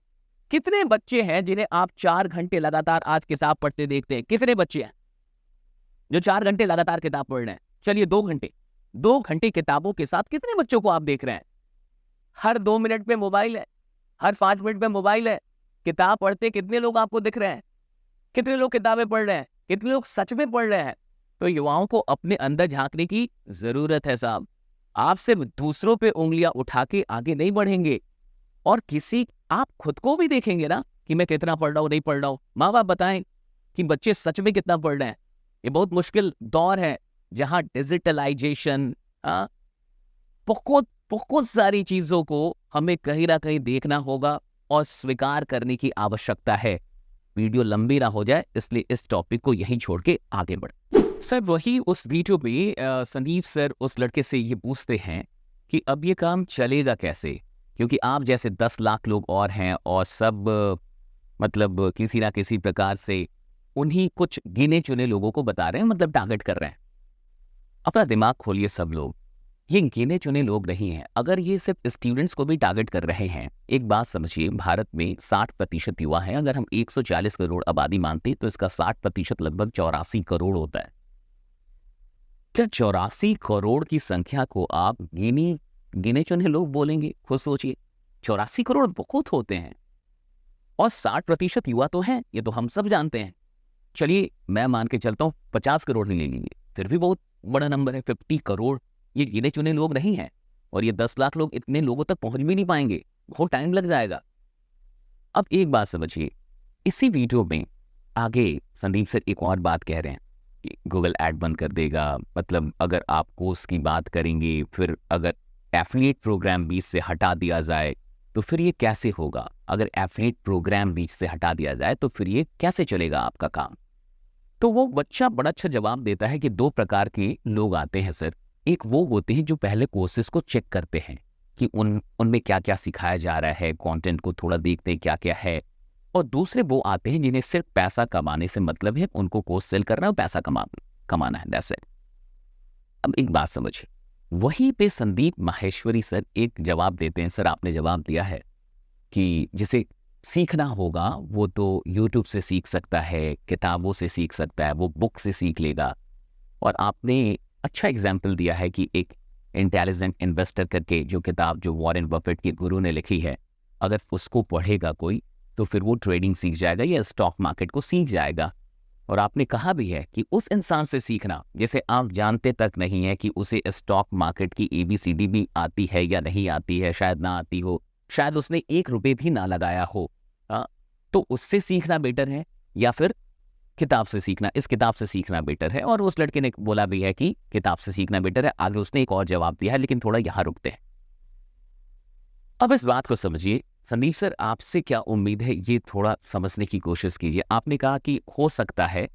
कितने बच्चे हैं जिन्हें आप 4 घंटे लगातार आज किताब पढ़ते देखते हैं? कितने बच्चे हैं जो 4 घंटे लगातार किताब पढ़ रहे हैं? चलिए 2 घंटे, 2 घंटे किताबों के साथ कितने बच्चों को आप देख रहे हैं? हर 2 मिनट पे मोबाइल है, हर 5 मिनट पे मोबाइल है। किताब पढ़ते कितने लोग आपको दिख रहे हैं? कितने लोग किताबें पढ़ रहे हैं? कितने लोग सच में पढ़ रहे हैं? तो युवाओं को अपने अंदर झांकने की जरूरत है साहब। आप सिर्फ दूसरों पे उंगलियां उठा के आगे नहीं बढ़ेंगे, और किसी आप खुद को भी देखेंगे ना कि मैं कितना पढ़ रहा हूँ, नहीं पढ़ रहा हूँ। माँ बाप बताएं कि बच्चे सच में कितना पढ़ रहे हैं। ये बहुत मुश्किल दौर है जहां डिजिटलाइजेशन, बहुत बहुत सारी चीजों को हमें कहीं ना कहीं देखना होगा और स्वीकार करने की आवश्यकता है। वीडियो लंबी ना हो जाए, इसलिए इस टॉपिक को यहीं छोड़ के आगे बढ़। सर वही उस वीडियो में संदीप सर उस लड़के से ये पूछते हैं कि अब ये काम चलेगा कैसे, क्योंकि आप जैसे 10 लाख लोग और हैं और सब मतलब किसी ना किसी प्रकार से उन्हीं कुछ गिने चुने लोगों को बता रहे हैं, मतलब टारगेट कर रहे हैं। अपना दिमाग खोलिए सब लोग, ये गिने चुने लोग नहीं हैं। अगर ये सिर्फ स्टूडेंट्स को भी टारगेट कर रहे हैं, एक बात समझिए, भारत में 60% युवा हैं। अगर हम 140 करोड़ आबादी मानते तो इसका 60% लगभग 84 करोड़ होता है। क्या 84 करोड़ की संख्या को आप गिने चुने लोग बोलेंगे? खुद सोचिए, 84 करोड़ बहुत होते हैं, और 60% युवा तो हैं, ये तो हम सब जानते हैं। चलिए मैं मान के चलता हूँ 50 करोड़ नहीं ले लीजिए, फिर भी बहुत बड़ा नंबर है। 50 करोड़ ये गिने चुने लोग नहीं हैं, और ये 10 लाख लोग इतने लोगों तक पहुंच भी नहीं पाएंगे, बहुत टाइम लग जाएगा। अब एक बात समझिए, इसी वीडियो में आगे संदीप सर एक और बात कह रहे हैं कि गूगल ऐड बंद कर देगा। मतलब अगर आप कोर्स की बात करेंगे, फिर अगर एफिलिएट प्रोग्राम बीच से हटा दिया जाए तो फिर ये कैसे होगा? अगर एफिलिएट प्रोग्राम बीच से हटा दिया जाए तो फिर ये कैसे चलेगा आपका काम? तो वो बच्चा बड़ा अच्छा जवाब देता है कि 2 प्रकार के लोग आते हैं सर। एक वो होते हैं जो पहले कोर्सेज को चेक करते हैं कि उनमें क्या क्या सिखाया जा रहा है, कंटेंट को थोड़ा देखते हैं क्या क्या है। और दूसरे वो आते हैं जिन्हें सिर्फ पैसा कमाने से मतलब है, उनको कोर्स सेल करना है और पैसा कमाना है, दैट्स इट। अब एक बात समझिए, वहीं पे संदीप माहेश्वरी सर एक जवाब देते हैं। सर आपने जवाब दिया है कि जिसे सीखना होगा वो तो यूट्यूब से सीख सकता है, किताबों से सीख सकता है, वो बुक से सीख लेगा। और आपने अच्छा एग्जाम्पल दिया है कि एक इंटेलिजेंट इन्वेस्टर करके जो किताब जो वॉरेन बफेट के गुरु ने लिखी है, अगर उसको पढ़ेगा कोई तो फिर वो ट्रेडिंग सीख जाएगा या स्टॉक मार्केट को सीख जाएगा। और आपने कहा भी है कि उस इंसान से सीखना जैसे आप जानते तक नहीं है कि उसे स्टॉक मार्केट की ABCD भी आती है या नहीं आती है, शायद ना आती हो, शायद उसने 1 रुपये भी ना लगाया हो। तो उससे सीखना बेटर है या फिर किताब से सीखना? इस किताब से सीखना बेटर है। और उस लड़के ने बोला भी है कि किताब से सीखना बेटर है। आगे उसने एक और जवाब दिया है, लेकिन थोड़ा यहां रुकते हैं। अब इस बात को समझिए, संदीप सर आपसे क्या उम्मीद है ये थोड़ा समझने की कोशिश कीजिए। आपने कहा कि हो सकता है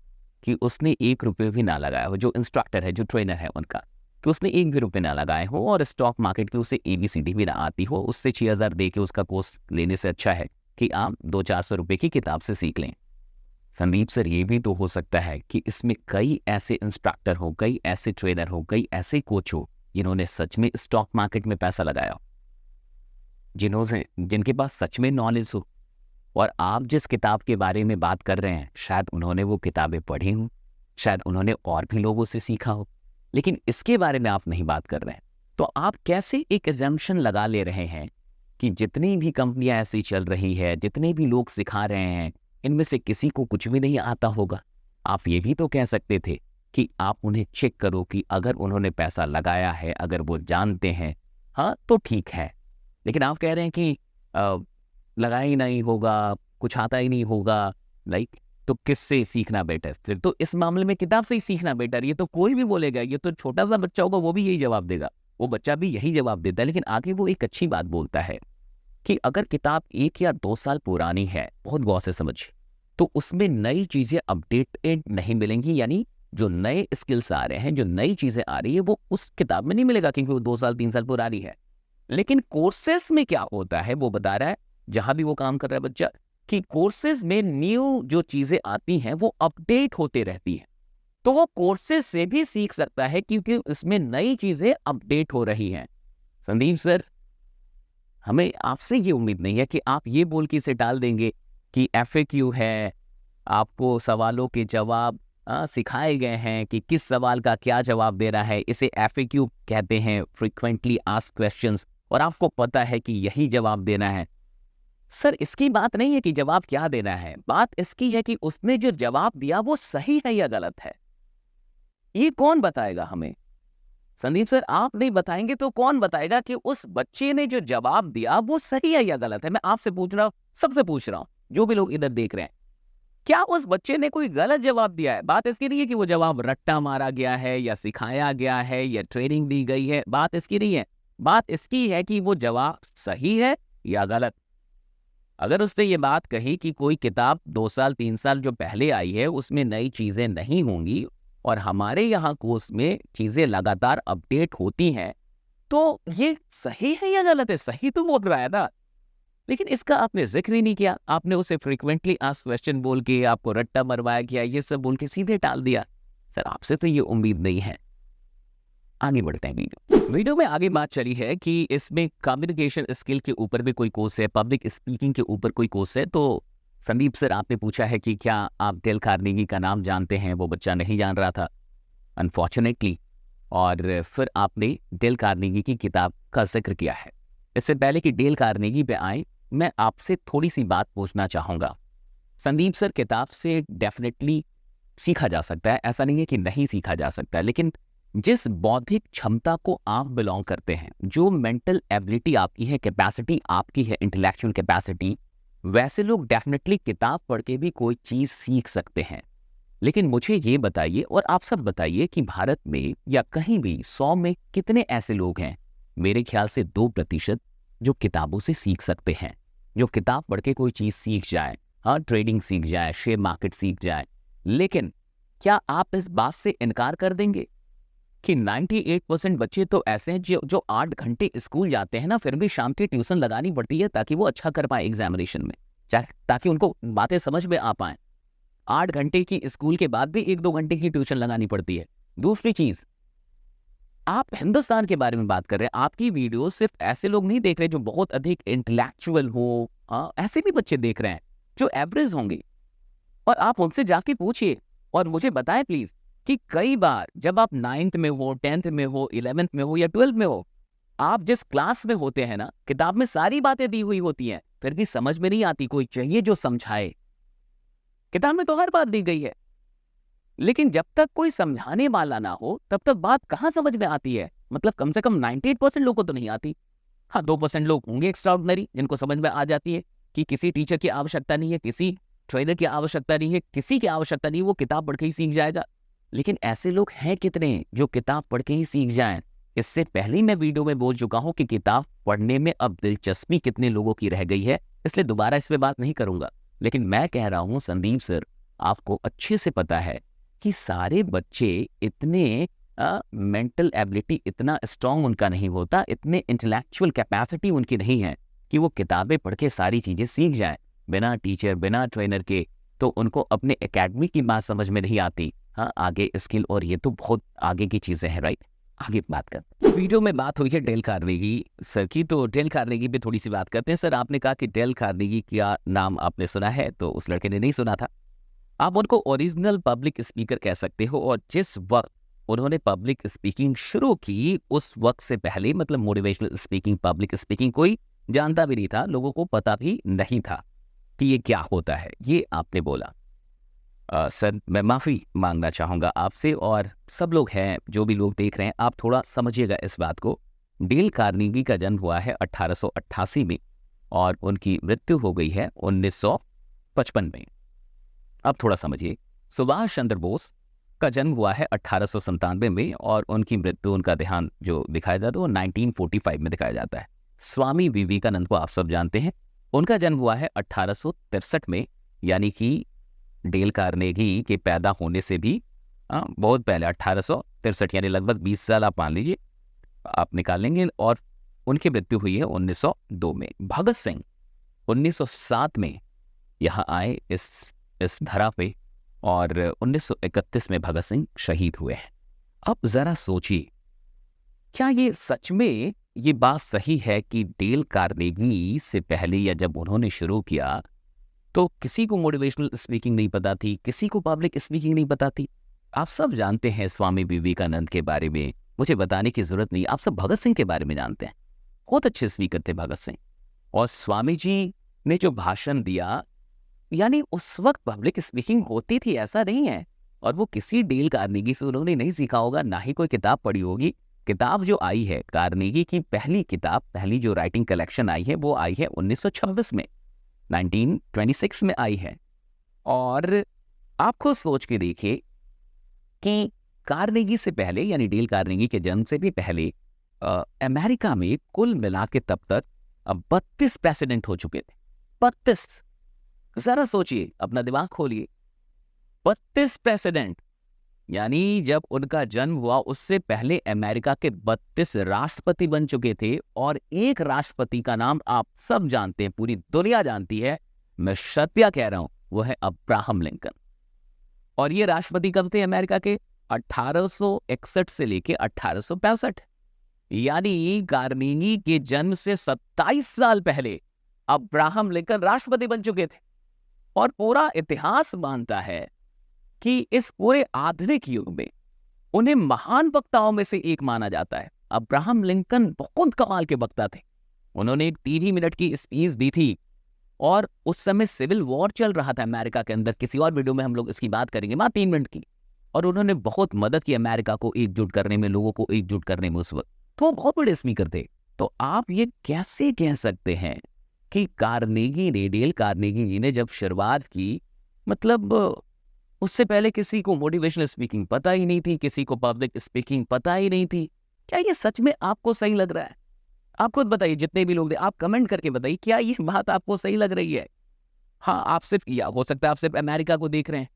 कि उसने 1 रुपये भी ना लगाया हो, जो इंस्ट्रक्टर है, जो ट्रेनर है उनका, कि उसने 1 भी रुपये ना लगाए हो और स्टॉक मार्केट की उसे ABCD भी ना आती हो। उससे 6,000 दे के उसका कोर्स लेने से अच्छा है कि आप 200-400 रुपये की किताब से सीख लें। संदीप सर ये भी तो हो सकता है कि इसमें कई ऐसे इंस्ट्रक्टर हो, कई ऐसे ट्रेनर हो, कई ऐसे कोच हो जिन्होंने सच में स्टॉक मार्केट में पैसा लगाया हो, जिनके पास सच में नॉलेज हो। और आप जिस किताब के बारे में बात कर रहे हैं, शायद उन्होंने वो किताबें पढ़ी हों, शायद उन्होंने और भी लोगों से सीखा हो, लेकिन इसके बारे में आप नहीं बात कर रहे हैं। तो आप कैसे एक एजम्पशन लगा ले रहे हैं कि जितनी भी कंपनियां ऐसी चल रही है, जितने भी लोग सिखा रहे हैं, इनमें से किसी को कुछ भी नहीं आता होगा? आप ये भी तो कह सकते थे कि आप उन्हें चेक करो कि अगर उन्होंने पैसा लगाया है, अगर वो जानते हैं, हाँ तो ठीक है। लेकिन आप कह रहे हैं कि लगाया ही नहीं होगा, कुछ आता ही नहीं होगा, लाइक तो किससे सीखना बेटर? फिर तो इस मामले में किताब से ही सीखना बेटर। ये तो कोई भी बोलेगा, ये तो छोटा सा बच्चा होगा वो भी यही जवाब देगा, वो बच्चा भी यही जवाब देता है। लेकिन आगे वो एक अच्छी बात बोलता है कि अगर किताब 1 या 2 साल पुरानी है, बहुत गौर से समझिए, तो उसमें नई चीजें अपडेटेड नहीं मिलेंगी। यानी जो नए स्किल्स आ रहे हैं, जो नई चीजें आ रही है, वो उस किताब में नहीं मिलेगा क्योंकि वो 2 साल 3 साल पुरानी है। लेकिन कोर्सेस में क्या होता है वो बता रहा है, जहां भी वो काम कर रहा है बच्चा, कि कोर्सेज में न्यू जो चीजें आती हैं वो अपडेट होते रहती हैं। तो वो कोर्सेज से भी सीख सकता है क्योंकि इसमें नई चीजें अपडेट हो रही हैं। संदीप सर, हमें आपसे ये उम्मीद नहीं है कि आप ये बोल के इसे टाल देंगे कि FAQ है, आपको सवालों के जवाब सिखाए गए हैं कि किस सवाल का क्या जवाब दे रहा है। इसे FAQ कहते हैं, फ्रीक्वेंटली आस्क्ड क्वेश्चंस, और आपको पता है कि यही जवाब देना है। सर, इसकी बात नहीं है कि जवाब क्या देना है, बात इसकी है कि उसने जो जवाब दिया वो सही है या गलत है। ये कौन बताएगा हमें? संदीप सर, आप नहीं बताएंगे तो कौन बताएगा कि उस बच्चे ने जो जवाब दिया वो सही है या गलत है? मैं आपसे पूछ रहा हूं, सबसे पूछ रहा हूं, जो भी लोग इधर देख रहे हैं, क्या उस बच्चे ने कोई गलत जवाब दिया है? बात इसकी नहीं है कि वो जवाब रट्टा मारा गया है या सिखाया गया है या ट्रेनिंग दी गई है, बात इसकी नहीं है। बात इसकी है कि वो जवाब सही है या गलत। अगर उसने ये बात कही कि कोई किताब 2 साल 3 साल जो पहले आई है उसमें नई चीजें नहीं होंगी और हमारे यहाँ कोर्स में चीजें लगातार अपडेट होती हैं, तो ये सही है या गलत है? सही तो बोल रहा है ना। लेकिन इसका आपने जिक्र ही नहीं किया। आपने उसे फ्रीक्वेंटली आस्क्ड क्वेश्चन बोल के, आपको रट्टा मरवाया गया, ये सब बोल के सीधे टाल दिया। सर, आपसे तो ये उम्मीद नहीं है। आगे बढ़ते हैं। वीडियो में आगे बात चली है कि इसमें कम्युनिकेशन स्किल के ऊपर भी कोई कोर्स है, पब्लिक स्पीकिंग के ऊपर कोई कोर्स है। तो संदीप सर, आपने पूछा है कि क्या आप डेल कार्नेगी का नाम जानते हैं? वो बच्चा नहीं जान रहा था अनफॉर्चुनेटली, और फिर आपने डेल कार्नेगी की किताब का जिक्र किया है। इससे पहले कि डेल कार्नेगी पे आए, मैं आपसे थोड़ी सी बात पूछना चाहूँगा। संदीप सर, किताब से डेफिनेटली सीखा जा सकता है, ऐसा नहीं है कि नहीं सीखा जा सकता है, लेकिन जिस बौद्धिक क्षमता को आप बिलोंग करते हैं, जो मेंटल एबिलिटी आपकी है, कैपेसिटी आपकी है, इंटेलेक्चुअल कैपेसिटी, वैसे लोग डेफिनेटली किताब पढ़ के भी कोई चीज़ सीख सकते हैं। लेकिन मुझे ये बताइए और आप सब बताइए कि भारत में या कहीं भी 100 में कितने ऐसे लोग हैं, मेरे ख्याल से 2%, जो किताबों से सीख सकते हैं, जो किताब पढ़ के कोई चीज़ सीख जाए, हाँ, ट्रेडिंग सीख जाए, शेयर मार्केट सीख जाए। लेकिन क्या आप इस बात से इनकार कर देंगे कि 98% बच्चे तो ऐसे हैं जो 8 घंटे स्कूल जाते हैं ना, फिर भी शाम की ट्यूशन लगानी पड़ती है ताकि वो अच्छा कर पाए एग्जामिनेशन में, ताकि उनको बातें समझ में आ पाए। 8 घंटे की स्कूल के बाद भी 1-2 घंटे की ट्यूशन लगानी पड़ती है। दूसरी चीज, आप हिंदुस्तान के बारे में बात कर रहे हैं, आपकी वीडियो सिर्फ ऐसे लोग नहीं देख रहे जो बहुत अधिक इंटेलेक्चुअल हो, ऐसे भी बच्चे देख रहे हैं जो एवरेज होंगे। और आप उनसे जाके पूछिए और मुझे बताएं प्लीज कि कई बार जब आप 9th में हो, 10th में हो, 11th में हो या 12th में हो, आप जिस क्लास में होते हैं ना, किताब में सारी बातें दी हुई होती हैं, फिर भी समझ में नहीं आती। कोई चाहिए जो समझाए। किताब में तो हर बात दी गई है, लेकिन जब तक कोई समझाने वाला ना हो तब तक बात कहाँ समझ में आती है? मतलब कम से कम 98% लोगों को तो नहीं आती। हाँ, 2% लोग होंगे एक्स्ट्राऑर्डिनरी जिनको समझ में आ जाती है कि किसी टीचर की आवश्यकता नहीं है, किसी ट्रेनर की आवश्यकता नहीं है, किसी की आवश्यकता नहीं, वो किताब पढ़ के ही सीख जाएगा। लेकिन ऐसे लोग हैं कितने जो किताब पढ़ के ही सीख जाएं? इससे पहले ही मैं वीडियो में बोल चुका हूं कि किताब पढ़ने में अब दिलचस्पी कितने लोगों की रह गई है, इसलिए दोबारा इस पे बात नहीं करूंगा। लेकिन मैं कह रहा हूं संदीप सर, आपको अच्छे से पता है कि सारे बच्चे इतने मेंटल एबिलिटी, इतना स्ट्रांग उनका नहीं होता, इतने इंटेलेक्चुअल कैपेसिटी उनकी नहीं है कि वो किताबें पढ़ के सारी चीजें सीख जाएं बिना टीचर, बिना ट्रेनर के। तो उनको अपने एकेडमी की बात समझ में नहीं आती, हाँ, आगे स्किल, और ये तो बहुत आगे की चीजें हैं, राइट। आगे बात करते हैं। वीडियो में बात हुई है डेल कार्नेगी सर की, तो डेल कार्नेगी पे थोड़ी सी बात करते हैं। सर, आपने कहा कि डेल कार्नेगी का नाम आपने सुना है, तो उस लड़के ने नहीं सुना था। आप उनको ओरिजिनल पब्लिक स्पीकर कह सकते हो, और जिस वक्त उन्होंने पब्लिक स्पीकिंग शुरू की उस वक्त से पहले, मतलब मोटिवेशनल स्पीकिंग, पब्लिक स्पीकिंग कोई जानता भी नहीं था, लोगों को पता भी नहीं था कि ये क्या होता है। ये आपने बोला। सर, मैं माफ़ी मांगना चाहूँगा आपसे, और सब लोग हैं, जो भी लोग देख रहे हैं, आप थोड़ा समझिएगा इस बात को। डेल कार्नेगी का जन्म हुआ है 1888 में और उनकी मृत्यु हो गई है 1955 में। अब थोड़ा समझिए। सुभाष चंद्र बोस का जन्म हुआ है 1897 में और उनकी मृत्यु, उनका देहांत जो दिखाया जाता है वो 1945 में दिखाया जाता है। स्वामी विवेकानंद को आप सब जानते हैं, उनका जन्म हुआ है 1863 में, यानी कि डेल कार्नेगी के पैदा होने से भी बहुत पहले, 1863, यानी लगभग 20 साल आप मान लीजिए, आप निकाल लेंगे। और उनकी मृत्यु हुई है 1902 में। भगत सिंह 1907 में यहाँ आए इस धरा पे, और 1931 में भगत सिंह शहीद हुए हैं। अब जरा सोचिए, क्या ये सच में ये बात सही है कि डेल कार्नेगी से पहले या जब उन्होंने शुरू किया तो किसी को मोटिवेशनल स्पीकिंग नहीं पता थी, किसी को पब्लिक स्पीकिंग नहीं पता थी? आप सब जानते हैं स्वामी विवेकानंद के बारे में, मुझे बताने की जरूरत नहीं, आप सब भगत सिंह के बारे में जानते हैं। बहुत अच्छे स्पीकर थे भगत सिंह। और स्वामी जी ने जो भाषण दिया, यानी उस वक्त पब्लिक स्पीकिंग होती थी, ऐसा नहीं है। और वो किसी डेल कार्नेगी से उन्होंने नहीं सीखा होगा, ना ही कोई किताब पढ़ी होगी। किताब जो आई है, कार्नेगी की पहली किताब, पहली जो राइटिंग कलेक्शन आई है, वो आई है 1926 में, 1926 में आई है। और आप खुद सोच के देखिए कि कार्नेगी से पहले, यानी डेल कार्नेगी के जन्म से भी पहले, अमेरिका में कुल मिला के तब तक 32 प्रेसिडेंट हो चुके थे। 32। जरा सोचिए, अपना दिमाग खोलिए, 32 प्रेसिडेंट। यानी जब उनका जन्म हुआ उससे पहले अमेरिका के 32 राष्ट्रपति बन चुके थे। और एक राष्ट्रपति का नाम आप सब जानते हैं, पूरी दुनिया जानती है, मैं सत्या कह रहा हूं, वो है अब्राहम लिंकन। और ये राष्ट्रपति कब थे अमेरिका के? 1861 से लेके 1865। यानी कार्नेगी के जन्म से 27 साल पहले अब्राहम लिंकन राष्ट्रपति बन चुके थे। और पूरा इतिहास मानता है कि इस पूरे आधुनिक युग में उन्हें महान वक्ताओं में से एक माना जाता है। अब्राहम लिंकन बहुत कमाल के वक्ता थे। उन्होंने एक 3 ही मिनट की स्पीच दी थी, और उस समय सिविल वॉर चल रहा था अमेरिका के अंदर। किसी और वीडियो में हम लोग इसकी बात करेंगे, मात्र 3 मिनट की। और उन्होंने बहुत मदद की अमेरिका को एकजुट करने में, लोगों को एकजुट करने में उस वक्त। तो वो बहुत बड़े स्पीकर थे। तो आप ये कैसे कह सकते हैं कि कार्नेगी ने, डेल कार्नेगी जी ने जब शुरुआत की, मतलब उससे पहले किसी को मोटिवेशनल स्पीकिंग पता ही नहीं थी, किसी को पब्लिक स्पीकिंग पता ही नहीं थी। क्या ये सच में आपको सही लग रहा है? आप खुद बताइए, जितने भी लोग, आप कमेंट करके बताइए, क्या ये बात आपको सही लग रही है? हाँ, आप सिर्फ, या हो सकता है आप सिर्फ अमेरिका को देख रहे हैं,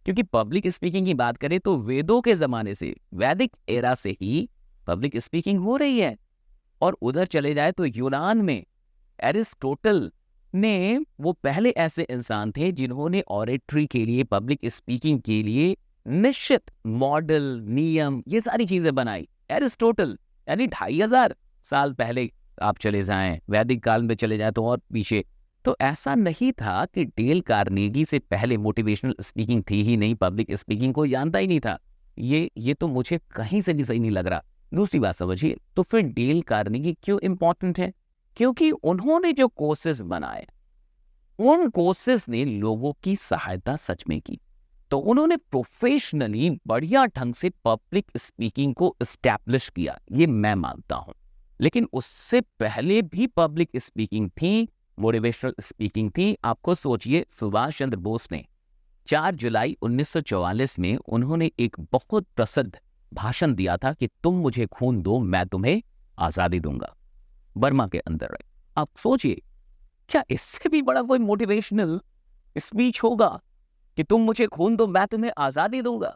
क्योंकि पब्लिक स्पीकिंग की बात करें तो वेदों के जमाने से, वैदिक एरा से ही पब्लिक स्पीकिंग हो रही है। और उधर चले जाए तो यूनान में एरिस्टोटल ने, वो पहले ऐसे इंसान थे जिन्होंने ऑरेटरी के लिए, पब्लिक स्पीकिंग के लिए निश्चित मॉडल, नियम, ये सारी चीजें बनाई। एरिस्टोटल, यानी 2500 साल पहले आप चले जाएं, वैदिक काल में चले जाएं तो और पीछे। तो ऐसा नहीं था कि डेल कार्नेगी से पहले मोटिवेशनल स्पीकिंग थी ही नहीं, पब्लिक स्पीकिंग को जानता ही नहीं था। ये तो मुझे कहीं से भी सही नहीं लग रहा। दूसरी बात समझिए, तो फिर डेल कार्नेगी क्यों इंपॉर्टेंट है? क्योंकि उन्होंने जो कोर्सेज बनाए, उन कोर्सेज ने लोगों की सहायता सच में की। तो उन्होंने प्रोफेशनली बढ़िया ढंग से पब्लिक स्पीकिंग को एस्टैब्लिश किया, ये मैं मानता हूं। लेकिन उससे पहले भी पब्लिक स्पीकिंग थी, मोटिवेशनल स्पीकिंग थी। आपको सोचिए, सुभाष चंद्र बोस ने 4 जुलाई 1944 में उन्होंने एक बहुत प्रसिद्ध भाषण दिया था कि तुम मुझे खून दो, मैं तुम्हें आजादी दूंगा, बर्मा के अंदर। आप सोचिए, क्या इससे भी बड़ा कोई मोटिवेशनल स्पीच होगा कि तुम मुझे खून दो, मैं तुम्हें आजादी दूंगा?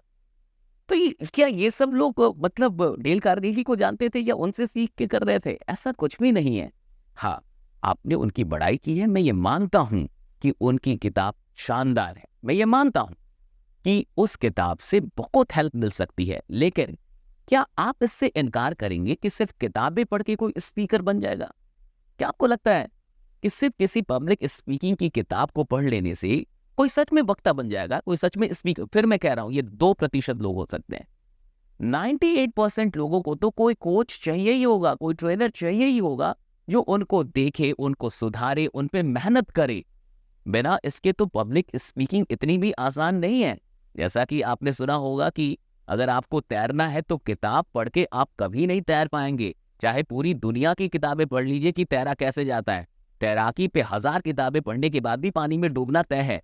तो क्या ये सब लोग मतलब डेल कार्नेगी को जानते थे या उनसे सीख के कर रहे थे? ऐसा कुछ भी नहीं है। हाँ, आपने उनकी बड़ाई की है, मैं ये मानता हूं कि उनकी किताब शानदार है, मैं ये मानता हूं कि उस किताब से बहुत हेल्प मिल सकती है। लेकिन क्या आप इससे इनकार करेंगे कि सिर्फ किताबें पढ़ के कोई स्पीकर बन जाएगा? क्या आपको लगता है कि सिर्फ किसी पब्लिक स्पीकिंग की किताब को पढ़ लेने से कोई सच में वक्ता बन जाएगा, कोई सच में स्पीकर? फिर मैं कह रहा हूं, ये 2% लोग हो सकते हैं। 98% लोगों को तो कोई कोच चाहिए ही होगा, कोई ट्रेनर चाहिए ही होगा, जो उनको देखे, उनको सुधारे, उन पे मेहनत करे। बिना इसके तो पब्लिक स्पीकिंग इतनी भी आसान नहीं है। जैसा कि आपने सुना होगा कि अगर आपको तैरना है तो किताब पढ़ के आप कभी नहीं तैर पाएंगे। चाहे पूरी दुनिया की किताबें पढ़ लीजिए कि तैरा कैसे जाता है, तैराकी पे 1000 किताबें पढ़ने के बाद भी पानी में डूबना तय है।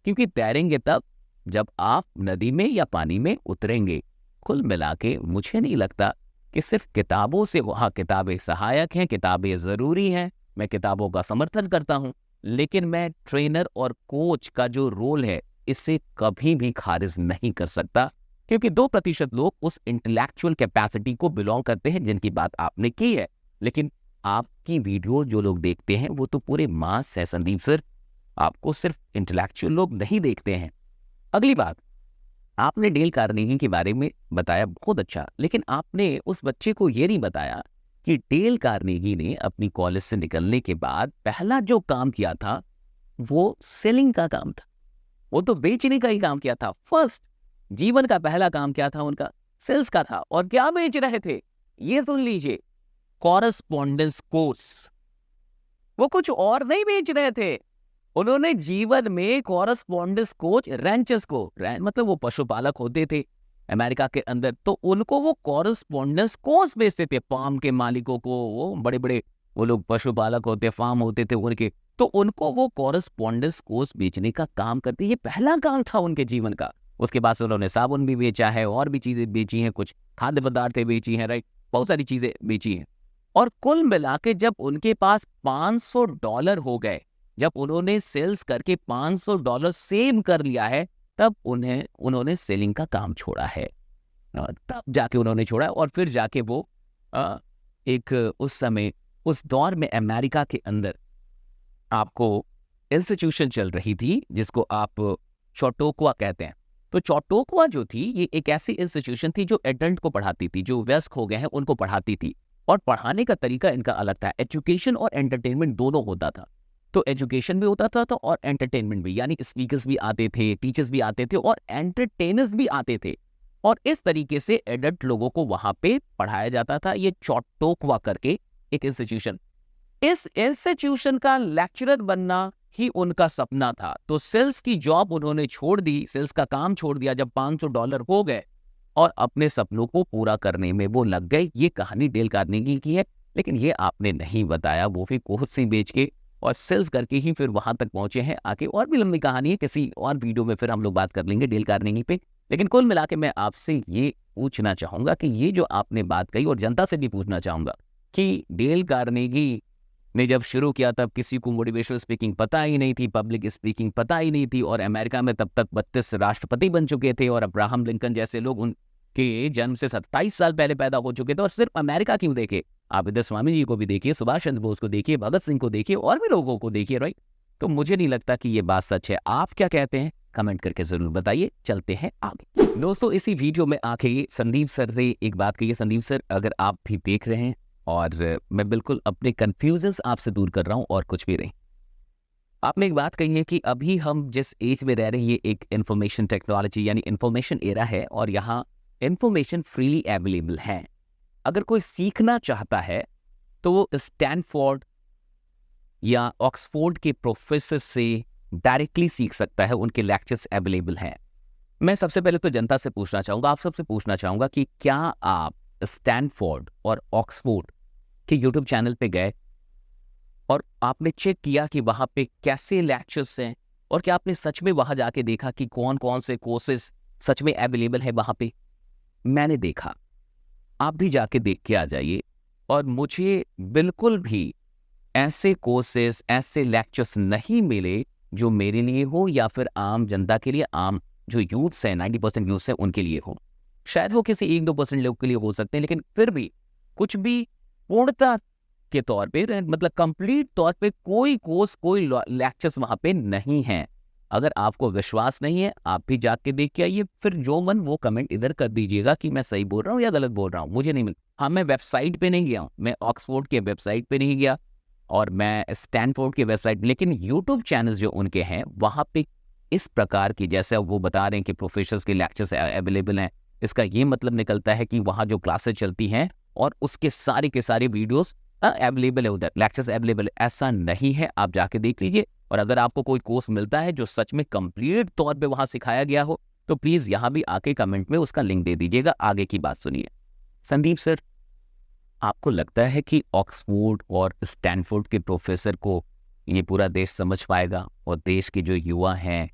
क्योंकि तैरेंगे तब जब आप नदी में या पानी में उतरेंगे। कुल मिला के मुझे नहीं लगता कि सिर्फ किताबों से, वहाँ किताबें सहायक हैं, किताबें ज़रूरी हैं, मैं किताबों का समर्थन करता हूँ, लेकिन मैं ट्रेनर और कोच का जो रोल है इसे कभी भी खारिज नहीं कर सकता। क्योंकि 2% लोग उस इंटेलेक्चुअल कैपेसिटी को बिलोंग करते हैं जिनकी बात आपने की है। लेकिन आपकी वीडियो जो लोग देखते हैं वो तो पूरे मास है संदीप सर, आपको सिर्फ इंटेलेक्चुअल लोग नहीं देखते हैं। अगली बात, आपने डेल कार्नेगी के बारे में बताया, बहुत अच्छा, लेकिन आपने उस बच्चे को ये नहीं बताया कि डेल कार्नेगी ने अपनी कॉलेज से निकलने के बाद पहला जो काम किया था वो सेलिंग का काम था। वो तो बेचने का ही काम किया था। फर्स्ट जीवन का पहला काम क्या था उनका? सेल्स का था। और क्या बेच रहे थे? ये सुन लीजिए, कॉरस्पॉन्डेंस कोर्स। वो कुछ और नहीं बेच रहे थे, उन्होंने जीवन में कॉरस्पॉन्डेंस कोच रैंचर्स को, मतलब वो पशुपालक होते थे अमेरिका के अंदर, तो उनको वो कॉरस्पॉन्डेंस कोर्स बेचते थे। फार्म के मालिकों को, वो बड़े बड़े वो लोग पशुपालक होते, फार्म होते थे उनके, तो उनको वो कॉरस्पॉन्डेंस कोर्स बेचने का काम करते। ये पहला काम था उनके जीवन का। उसके बाद से उन्होंने साबुन भी बेचा है, और भी चीजें बेची हैं, कुछ खाद्य पदार्थें बेची हैं, राइट, बहुत सारी चीजें बेची हैं। और कुल मिला के जब उनके पास $500 हो गए, जब उन्होंने सेल्स करके $500 सेव कर लिया है, तब उन्होंने सेलिंग का काम छोड़ा है। तब जाके उन्होंने छोड़ा, और फिर जाके वो एक उस समय, उस दौर में अमेरिका के अंदर आपको इंस्टीट्यूशन चल रही थी जिसको आप चौटोक्वा कहते हैं। तो चौटोक्वा जो थी, ये एक ऐसी इंस्टीट्यूशन थी जो एडल्ट को पढ़ाती थी, जो वयस्क हो गए हैं उनको पढ़ाती थी, और पढ़ाने का तरीका इनका अलग था। एजुकेशन और एंटरटेनमेंट दोनों होता था। तो एजुकेशन भी होता था तो और एंटरटेनमेंट भी, यानी स्पीकर्स भी आते थे, टीचर्स भी आते थे, और एंटरटेनर्स भी आते थे, और इस तरीके से एडल्ट लोगों को वहां पे पढ़ाया जाता था। ये चौटोक्वा करके एक इंस्टीट्यूशन, इस इंस्टीट्यूशन का लेक्चरर बनना ही उनका सपना था। तो सेल्स की जॉब उन्होंने छोड़ दी, सेल्स का काम छोड़ दिया जब $500 हो गए, और अपने सपनों को पूरा करने में वो लग गए। ये कहानी डेल कार्नेगी की है, लेकिन ये आपने नहीं बताया, वो भी कोर्स ही बेच के और सेल्स करके ही फिर वहां तक पहुंचे हैं। आगे और भी लंबी कहानी है, किसी और वीडियो में फिर हम लोग बात कर लेंगे डेल कार्नेगी पे। लेकिन कुल मिला के मैं आपसे ये पूछना चाहूंगा कि ये जो आपने बात कही, और जनता से भी पूछना चाहूंगा कि डेल कार्नेगी ने जब शुरू किया तब किसी को मोटिवेशनल स्पीकिंग पता ही नहीं थी, पब्लिक स्पीकिंग पता ही नहीं थी, और अमेरिका में तब तक 32 राष्ट्रपति बन चुके थे, और अब्राहम लिंकन जैसे लोग उनके जन्म से 27 साल पहले पैदा हो चुके थे। और सिर्फ अमेरिका क्यों देखे, आप इधर स्वामी जी को भी देखिए, सुभाष चंद्र बोस को देखिए, भगत सिंह को देखिए, और भी लोगों को देखिए, राइट। तो मुझे नहीं लगता कि ये बात सच है। आप क्या कहते हैं, कमेंट करके जरूर बताइए। चलते हैं आगे। दोस्तों, इसी वीडियो में आके संदीप सर ने एक बात कही है। संदीप सर, अगर आप भी देख रहे हैं, और मैं बिल्कुल अपने कंफ्यूजन्स आपसे दूर कर रहा हूं और कुछ भी नहीं, आपने एक बात कही है कि अभी हम जिस एज में रह रहे हैं, ये एक इंफॉर्मेशन टेक्नोलॉजी यानी इंफॉर्मेशन एरा है, और यहाँ इंफॉर्मेशन फ्रीली अवेलेबल है। अगर कोई सीखना चाहता है तो वो स्टैनफोर्ड या ऑक्सफोर्ड के प्रोफेसर से डायरेक्टली सीख सकता है, उनके लेक्चर्स अवेलेबल हैं। मैं सबसे पहले तो जनता से पूछना चाहूंगा, आप सबसे पूछना चाहूंगा कि क्या आप स्टैनफोर्ड और ऑक्सफोर्ड के यूट्यूब चैनल पे गए और आपने चेक किया कि वहां पे कैसे लेक्चर्स हैं, और क्या आपने सच में वहां जाके देखा कि कौन कौन से कोर्सेज सच में अवेलेबल है वहां पे? मैंने देखा, आप भी जाके देख के आ जाइए। और मुझे बिल्कुल भी ऐसे कोर्सेज, ऐसे लेक्चर्स नहीं मिले जो मेरे लिए हो, या फिर आम जनता के लिए, आम जो यूथ्स हैं, 90% यूथ्स हैं उनके लिए हो। शायद वो किसी 1-2% लोग के लिए हो सकते हैं, लेकिन फिर भी कुछ भी पूर्णता के तौर पे, मतलब कंप्लीट तौर पे कोई कोर्स, कोई लेक्चर्स वहां पे नहीं है। अगर आपको विश्वास नहीं है, आप भी जाके देख के आइए। फिर जो मन वो कमेंट इधर कर दीजिएगा कि मैं सही बोल रहा हूँ या गलत बोल रहा हूँ, मुझे नहीं मिल। हाँ, मैं वेबसाइट पे नहीं गया हूँ, मैं ऑक्सफोर्ड के वेबसाइट पे नहीं गया, और मैं स्टैनफोर्ड के वेबसाइट, लेकिन यूट्यूब चैनल जो उनके हैं वहां पे इस प्रकार की, जैसे वो बता रहे हैं कि प्रोफेसर्स के लेक्चर्स अवेलेबल हैं, इसका ये मतलब निकलता है कि वहां जो क्लासेस चलती हैं और उसके सारे के सारे वीडियोस अवेलेबल है, उधर लेक्चर्स अवेलेबल है। ऐसा नहीं है, आप जाके देख लीजिए। और अगर आपको कोई कोर्स मिलता है जो सच में कंप्लीट तौर पे वहां सिखाया गया हो, तो प्लीज यहाँ भी आके कमेंट में उसका लिंक दे दीजिएगा। आगे की बात सुनिए। संदीप सर, आपको लगता है कि ऑक्सफोर्ड और स्टैनफोर्ड के प्रोफेसर को ये पूरा देश समझ पाएगा, और देश के जो युवा हैं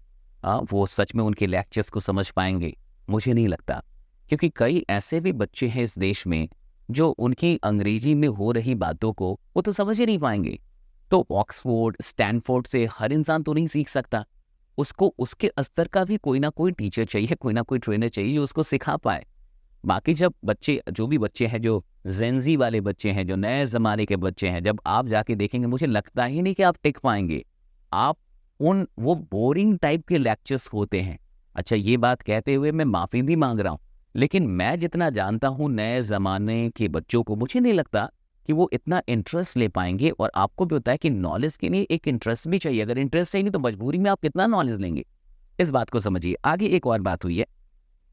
वो सच में उनके लेक्चर्स को समझ पाएंगे? मुझे नहीं लगता, क्योंकि कई ऐसे भी बच्चे हैं इस देश में जो उनकी अंग्रेजी में हो रही बातों को वो तो समझ ही नहीं पाएंगे। तो ऑक्सफोर्ड, स्टैनफोर्ड से हर इंसान तो नहीं सीख सकता, उसको उसके स्तर का भी कोई ना कोई टीचर चाहिए, कोई ना कोई ट्रेनर चाहिए जो उसको सिखा पाए। बाकी जब बच्चे, जो भी बच्चे हैं, जो जेनजी वाले बच्चे हैं, जो नए ज़माने के बच्चे हैं, जब आप जाके देखेंगे, मुझे लगता ही नहीं कि आप टिक पाएंगे। आप वो बोरिंग टाइप के लेक्चर्स होते हैं। अच्छा, ये बात कहते हुए मैं माफ़ी भी मांग रहा हूँ, लेकिन मैं जितना जानता हूँ नए ज़माने के बच्चों को, मुझे नहीं लगता कि वो इतना इंटरेस्ट ले पाएंगे। और आपको भी होता है कि नॉलेज के लिए एक इंटरेस्ट भी चाहिए। अगर इंटरेस्ट चाहिए नहीं तो मजबूरी में आप कितना नॉलेज लेंगे, इस बात को समझिए। आगे एक और बात हुई है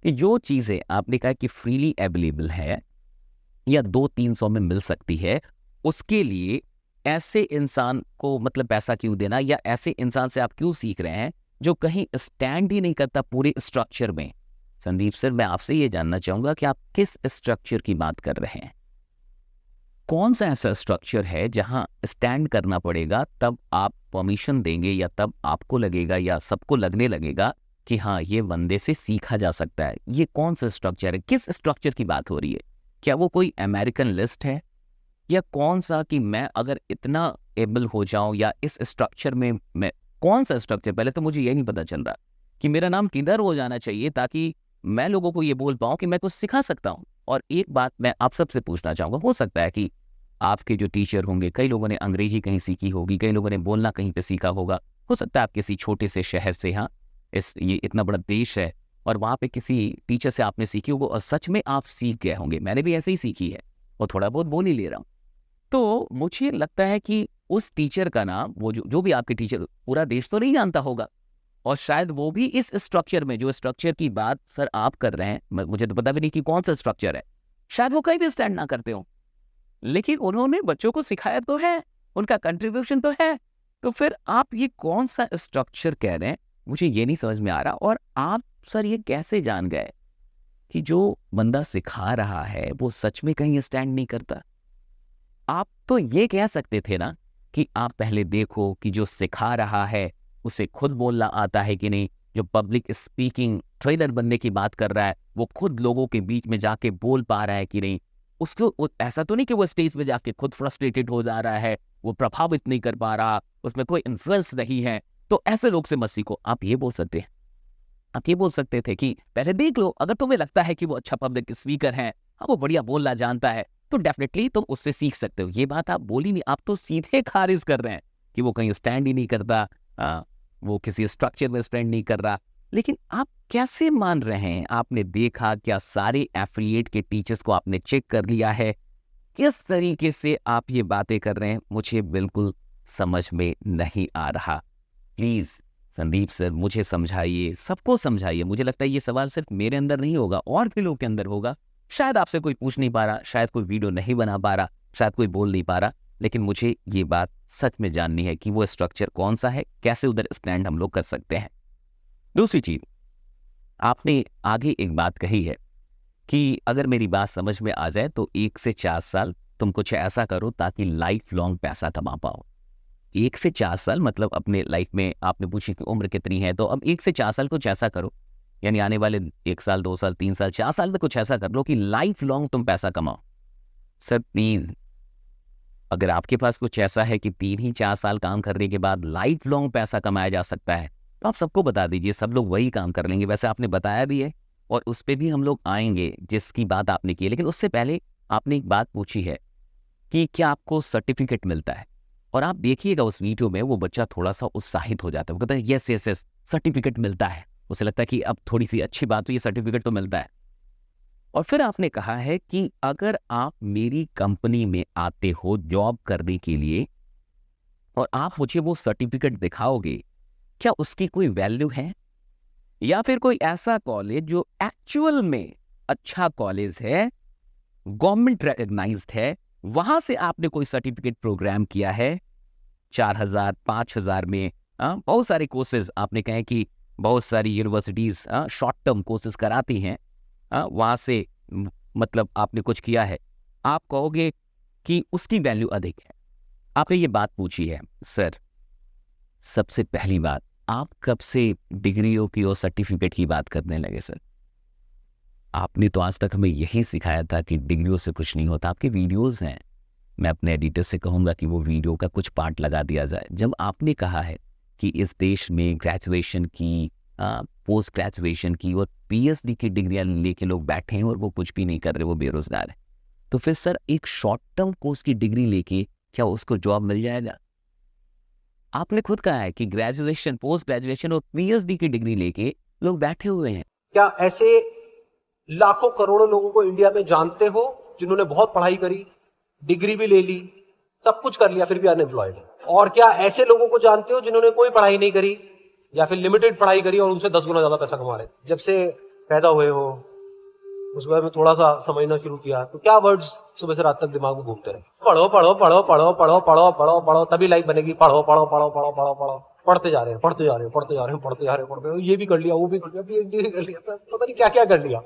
कि जो चीज़ें आपने कहा कि फ्रीली अवेलेबल है, या 200-300 में मिल सकती है, उसके लिए ऐसे इंसान को मतलब पैसा क्यों देना, या ऐसे इंसान से आप क्यों सीख रहे हैं जो कहीं स्टैंड ही नहीं करता पूरे स्ट्रक्चर में। संदीप सर, मैं आपसे ये जानना चाहूंगा कि आप किस स्ट्रक्चर की बात कर रहे हैं? कौन सा ऐसा स्ट्रक्चर है जहां स्टैंड करना पड़ेगा तब आप परमिशन देंगे, या तब आपको लगेगा या सबको लगने लगेगा कि हाँ, ये बंदे से सीखा जा सकता है? ये कौन सा स्ट्रक्चर है? किस स्ट्रक्चर की बात हो रही है? क्या वो कोई अमेरिकन लिस्ट है, या कौन सा कि मैं अगर इतना एबल हो जाऊं, या इस स्ट्रक्चर में मैं कौन सा स्ट्रक्चर? पहले तो मुझे ये नहीं पता चल रहा कि मेरा नाम किधर हो जाना चाहिए ताकि मैं लोगों को ये बोल पाऊं कि मैं कुछ सिखा सकता हूं। और एक बात मैं आप सबसे पूछना चाहूंगा, हो सकता है कि आपके जो टीचर होंगे, कई लोगों ने अंग्रेजी कहीं सीखी होगी, कई लोगों ने बोलना कहीं पे सीखा होगा, हो सकता है आप किसी छोटे से शहर से, हाँ, ये इतना बड़ा देश है और वहाँ पे किसी टीचर से आपने सीखी होगी और सच में आप सीख गए होंगे। मैंने भी ऐसे ही सीखी है और थोड़ा बहुत बोल ही ले रहा हूँ। तो मुझे लगता है कि उस टीचर का नाम, वो जो भी आपके टीचर, पूरा देश तो नहीं जानता होगा, और शायद वो भी इस स्ट्रक्चर में, जो स्ट्रक्चर की बात सर आप कर रहे हैं, मुझे तो पता भी नहीं कि कौन सा स्ट्रक्चर है, शायद वो कहीं भी स्टैंड ना करते हो, लेकिन उन्होंने बच्चों को सिखाया तो है, उनका कंट्रीब्यूशन तो है। तो फिर आप ये कौन सा स्ट्रक्चर कह रहे हैं, मुझे ये नहीं समझ में आ रहा। और आप सर ये कैसे जान गए कि जो बंदा सिखा रहा है वो सच में कहीं स्टैंड नहीं करता? आप तो ये कह सकते थे ना कि आप पहले देखो कि जो सिखा रहा है उसे खुद बोलना आता है कि नहीं, जो पब्लिक स्पीकिंग ट्रेनर बनने की बात कर रहा है वो खुद लोगों के बीच में जाके बोल पा रहा है कि नहीं। उसको ऐसा तो नहीं कि वो स्टेज पे जाके खुद फ्रस्ट्रेटेड हो जा रहा है, वो प्रभावित नहीं कर पा रहा, उसमें कोई इन्फ्लुएंस नहीं है। तो ऐसे लोग से मत सीखो। आप ये बोल सकते हैं, आप ये बोल सकते थे कि पहले देख लो, अगर तुम्हें लगता है कि वो अच्छा पब्लिक स्पीकर है, हाँ, वो बढ़िया बोलना जानता है, तो डेफिनेटली तुम उससे सीख सकते हो। ये बात आप बोली नहीं, आप तो सीधे खारिज कर रहे हैं कि वो कहीं स्टैंड ही नहीं करता, वो किसी स्ट्रक्चर में स्टैंड नहीं कर रहा। लेकिन आप कैसे मान रहे हैं? आपने देखा क्या सारे एफिलिएट के टीचर्स को आपने चेक कर लिया है? किस तरीके से आप ये बातें कर रहे हैं, मुझे बिल्कुल समझ में नहीं आ रहा। प्लीज संदीप सर, मुझे समझाइए, सबको समझाइए। मुझे लगता है ये सवाल सिर्फ मेरे अंदर नहीं होगा, और भी लोग के अंदर होगा। शायद आपसे कोई पूछ नहीं पा रहा, शायद कोई वीडियो नहीं बना पा रहा, शायद कोई बोल नहीं पा रहा, लेकिन मुझे ये बात सच में जाननी है कि वो स्ट्रक्चर कौन सा है, कैसे उधर स्टैंड हम लोग कर सकते हैं। दूसरी चीज, आपने आगे एक बात कही है कि अगर मेरी बात समझ में आ जाए तो 1 से 4 साल तुम कुछ ऐसा करो ताकि लाइफ लॉन्ग पैसा कमा पाओ। 1 से 4 साल मतलब अपने लाइफ में, आपने पूछी कि उम्र कितनी है, तो अब 1 से 4 साल कुछ ऐसा करो, यानी आने वाले 1 साल, 2 साल, 3 साल, 4 साल में कुछ ऐसा कर लो कि लाइफ लॉन्ग तुम पैसा कमाओ। सर प्लीज, अगर आपके पास कुछ ऐसा है कि 3 ही 4 साल काम करने के बाद लाइफ लॉन्ग पैसा कमाया जा सकता है, तो आप सबको बता दीजिए, सब लोग वही काम कर लेंगे। वैसे आपने बताया भी है और उस पर भी हम लोग आएंगे जिसकी बात आपने की है, लेकिन उससे पहले आपने एक बात पूछी है कि क्या आपको सर्टिफिकेट मिलता है। और आप देखिएगा उस वीडियो में वो बच्चा थोड़ा सा उत्साहित हो जाता है, वो कहता है यस यस यस सर्टिफिकेट मिलता है। उसे लगता है कि अब थोड़ी सी अच्छी बात हुई, ये सर्टिफिकेट तो मिलता है। और फिर आपने कहा है कि अगर आप मेरी कंपनी में आते हो जॉब करने के लिए और आप मुझे वो सर्टिफिकेट दिखाओगे, क्या उसकी कोई वैल्यू है? या फिर कोई ऐसा कॉलेज जो एक्चुअल में अच्छा कॉलेज है, गवर्नमेंट रिकॉग्नाइज्ड है, वहां से आपने कोई सर्टिफिकेट प्रोग्राम किया है 4,000 5,000 में, बहुत सारे कोर्सेज आपने कहे कि बहुत सारी यूनिवर्सिटीज शॉर्ट टर्म कोर्सेज कराती हैं, वहां से मतलब आपने कुछ किया है, आप कहोगे कि उसकी वैल्यू अधिक है। आपने ये बात पूछी है। सर सबसे पहली बात, आप कब से डिग्रियों की और सर्टिफिकेट की बात करने लगे? सर आपने तो आज तक हमें यही सिखाया था कि डिग्रियों से कुछ नहीं होता। आपके वीडियोस हैं, मैं अपने एडिटर से कहूँगा कि वो वीडियो का कुछ पार्ट लगा दिया जाए। जब आपने कहा है कि इस देश में ग्रेजुएशन की, पोस्ट ग्रेजुएशन की और पीएचडी की डिग्रियां लेके लोग बैठे हैं और वो कुछ भी नहीं कर रहे, वो बेरोजगार है, तो फिर सर एक शॉर्ट टर्म कोर्स की डिग्री लेके क्या उसको जॉब मिल जाएगा? आपने खुद कहा है कि ग्रेजुएशन, पोस्ट ग्रेजुएशन और पीएचडी की डिग्री लेके लोग बैठे हुए हैं। क्या ऐसे लाखों करोड़ों लोगों को इंडिया में जानते हो जिन्होंने बहुत पढ़ाई करी, डिग्री भी ले ली, सब कुछ कर लिया, फिर भी अनएम्प्लॉयड है? और क्या ऐसे लोगों को जानते हो जिन्होंने कोई पढ़ाई नहीं करी या फिर लिमिटेड पढ़ाई करी और उनसे 10 गुना ज्यादा पैसा कमा रहे? जब से पैदा हुए हो उसके बाद में थोड़ा सा समझना शुरू किया, तो क्या वर्ड्स सुबह से रात तक दिमाग में घूमते रहे, पढ़ो पढ़ो पढ़ो पढ़ो पढ़ो पढ़ो पढ़ो पढ़ो, तभी लाइफ बनेगी, पढ़ो पढ़ो पढ़ो पढ़ो पढ़ो पढ़ो, पढ़ते जा रहे हैं पढ़ते जा रहे हैं पढ़ते जा रहे हैं पढ़ते जा रहे हैं पढ़ते, ये भी कर लिया वो भी कर लिया PhD भी कर लिया, सब पता नहीं क्या क्या कर लिया,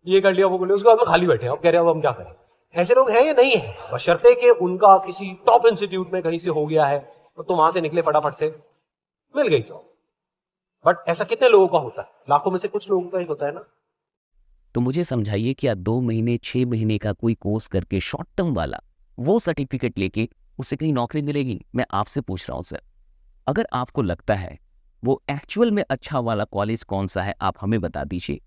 ये कर लिया वो कर लिया, उसके बाद में खाली बैठे, अब कह रहे हैं अब हम क्या करें। ऐसे लोग हैं या नहीं है, बशर्ते कि उनका किसी टॉप इंस्टीट्यूट में कहीं से हो गया है तो वहां से निकले फटाफट से, मिल गई जॉब। बट ऐसा कितने लोगों का होता है, लाखों में से कुछ लोगों का ही होता है ना। तो मुझे समझाइए, क्या 2 महीने 6 महीने का कोई कोर्स करके शॉर्ट टर्म वाला वो सर्टिफिकेट लेके उससे कहीं नौकरी मिलेगी? मैं आपसे पूछ रहा हूँ सर, अगर आपको लगता है वो एक्चुअल में अच्छा वाला कॉलेज कौन सा है आप हमें बता दीजिए,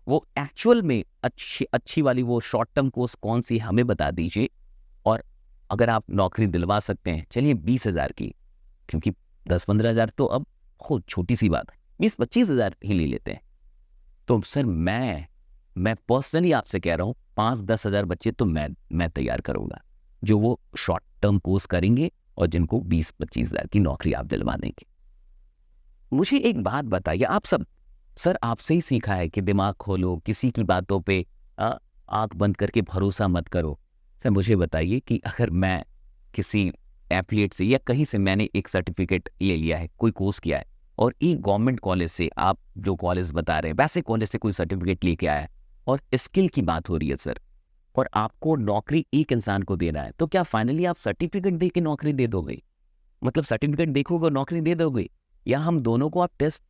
वो एक्चुअल में अच्छी वाली वो शॉर्ट टर्म कोर्स कौन सी हमें बता दीजिए, और अगर आप नौकरी दिलवा सकते हैं, चलिए 20,000 की, क्योंकि 10-15,000 तो अब खुद छोटी सी बात है, 20-25,000 ही ले लेते हैं। तो सर मैं पर्सनली आपसे कह रहा हूँ 5-10,000 बच्चे तो मैं तैयार करूंगा जो वो शॉर्ट टर्म कोर्स करेंगे और जिनको 20-25,000 की नौकरी आप दिलवा देंगे। मुझे एक बात बताइए, आप सब सर आपसे ही सीखा है कि दिमाग खोलो, किसी की बातों पे आंख बंद करके भरोसा मत करो। सर मुझे बताइए कि अगर मैं किसी एफिलिएट से या कहीं से मैंने एक सर्टिफिकेट ले लिया है, कोई कोर्स किया है, और एक गवर्नमेंट कॉलेज से, आप जो कॉलेज बता रहे हैं वैसे कॉलेज से कोई सर्टिफिकेट लेके आया है और स्किल की बात हो रही है सर, और आपको नौकरी एक इंसान को देना है, तो क्या फाइनली आप सर्टिफिकेट दे के नौकरी दे दोगे? मतलब सर्टिफिकेट देखोगे और नौकरी दे दोगे, या हम दोनों को आप टेस्ट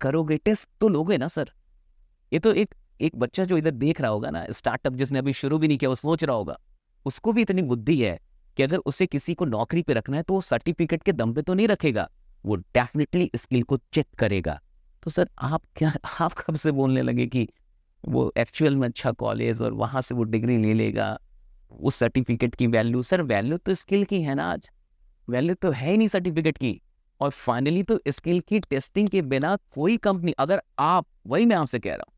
करोगे? टेस्ट तो लोगे ना सर। ये तो एक बच्चा जो इधर देख रहा होगा ना, स्टार्टअप जिसने अभी शुरू भी नहीं किया, वो सोच रहा होगा, उसको भी इतनी बुद्धि है कि अगर उसे किसी को नौकरी पे रखना है तो वो सर्टिफिकेट के दम पे तो नहीं रखेगा, वो डेफिनेटली स्किल को चेक करेगा। तो सर आप कब से बोलने लगे कि वो एक्चुअल में अच्छा कॉलेज और वहां से वो डिग्री ले लेगा, उस सर्टिफिकेट की वैल्यू? सर वैल्यू तो स्किल की है ना, आज वैल्यू तो है ही नहीं सर्टिफिकेट की। और फाइनली तो स्किल की टेस्टिंग के बिना कोई कंपनी, अगर आप, वही मैं आपसे कह रहा हूं,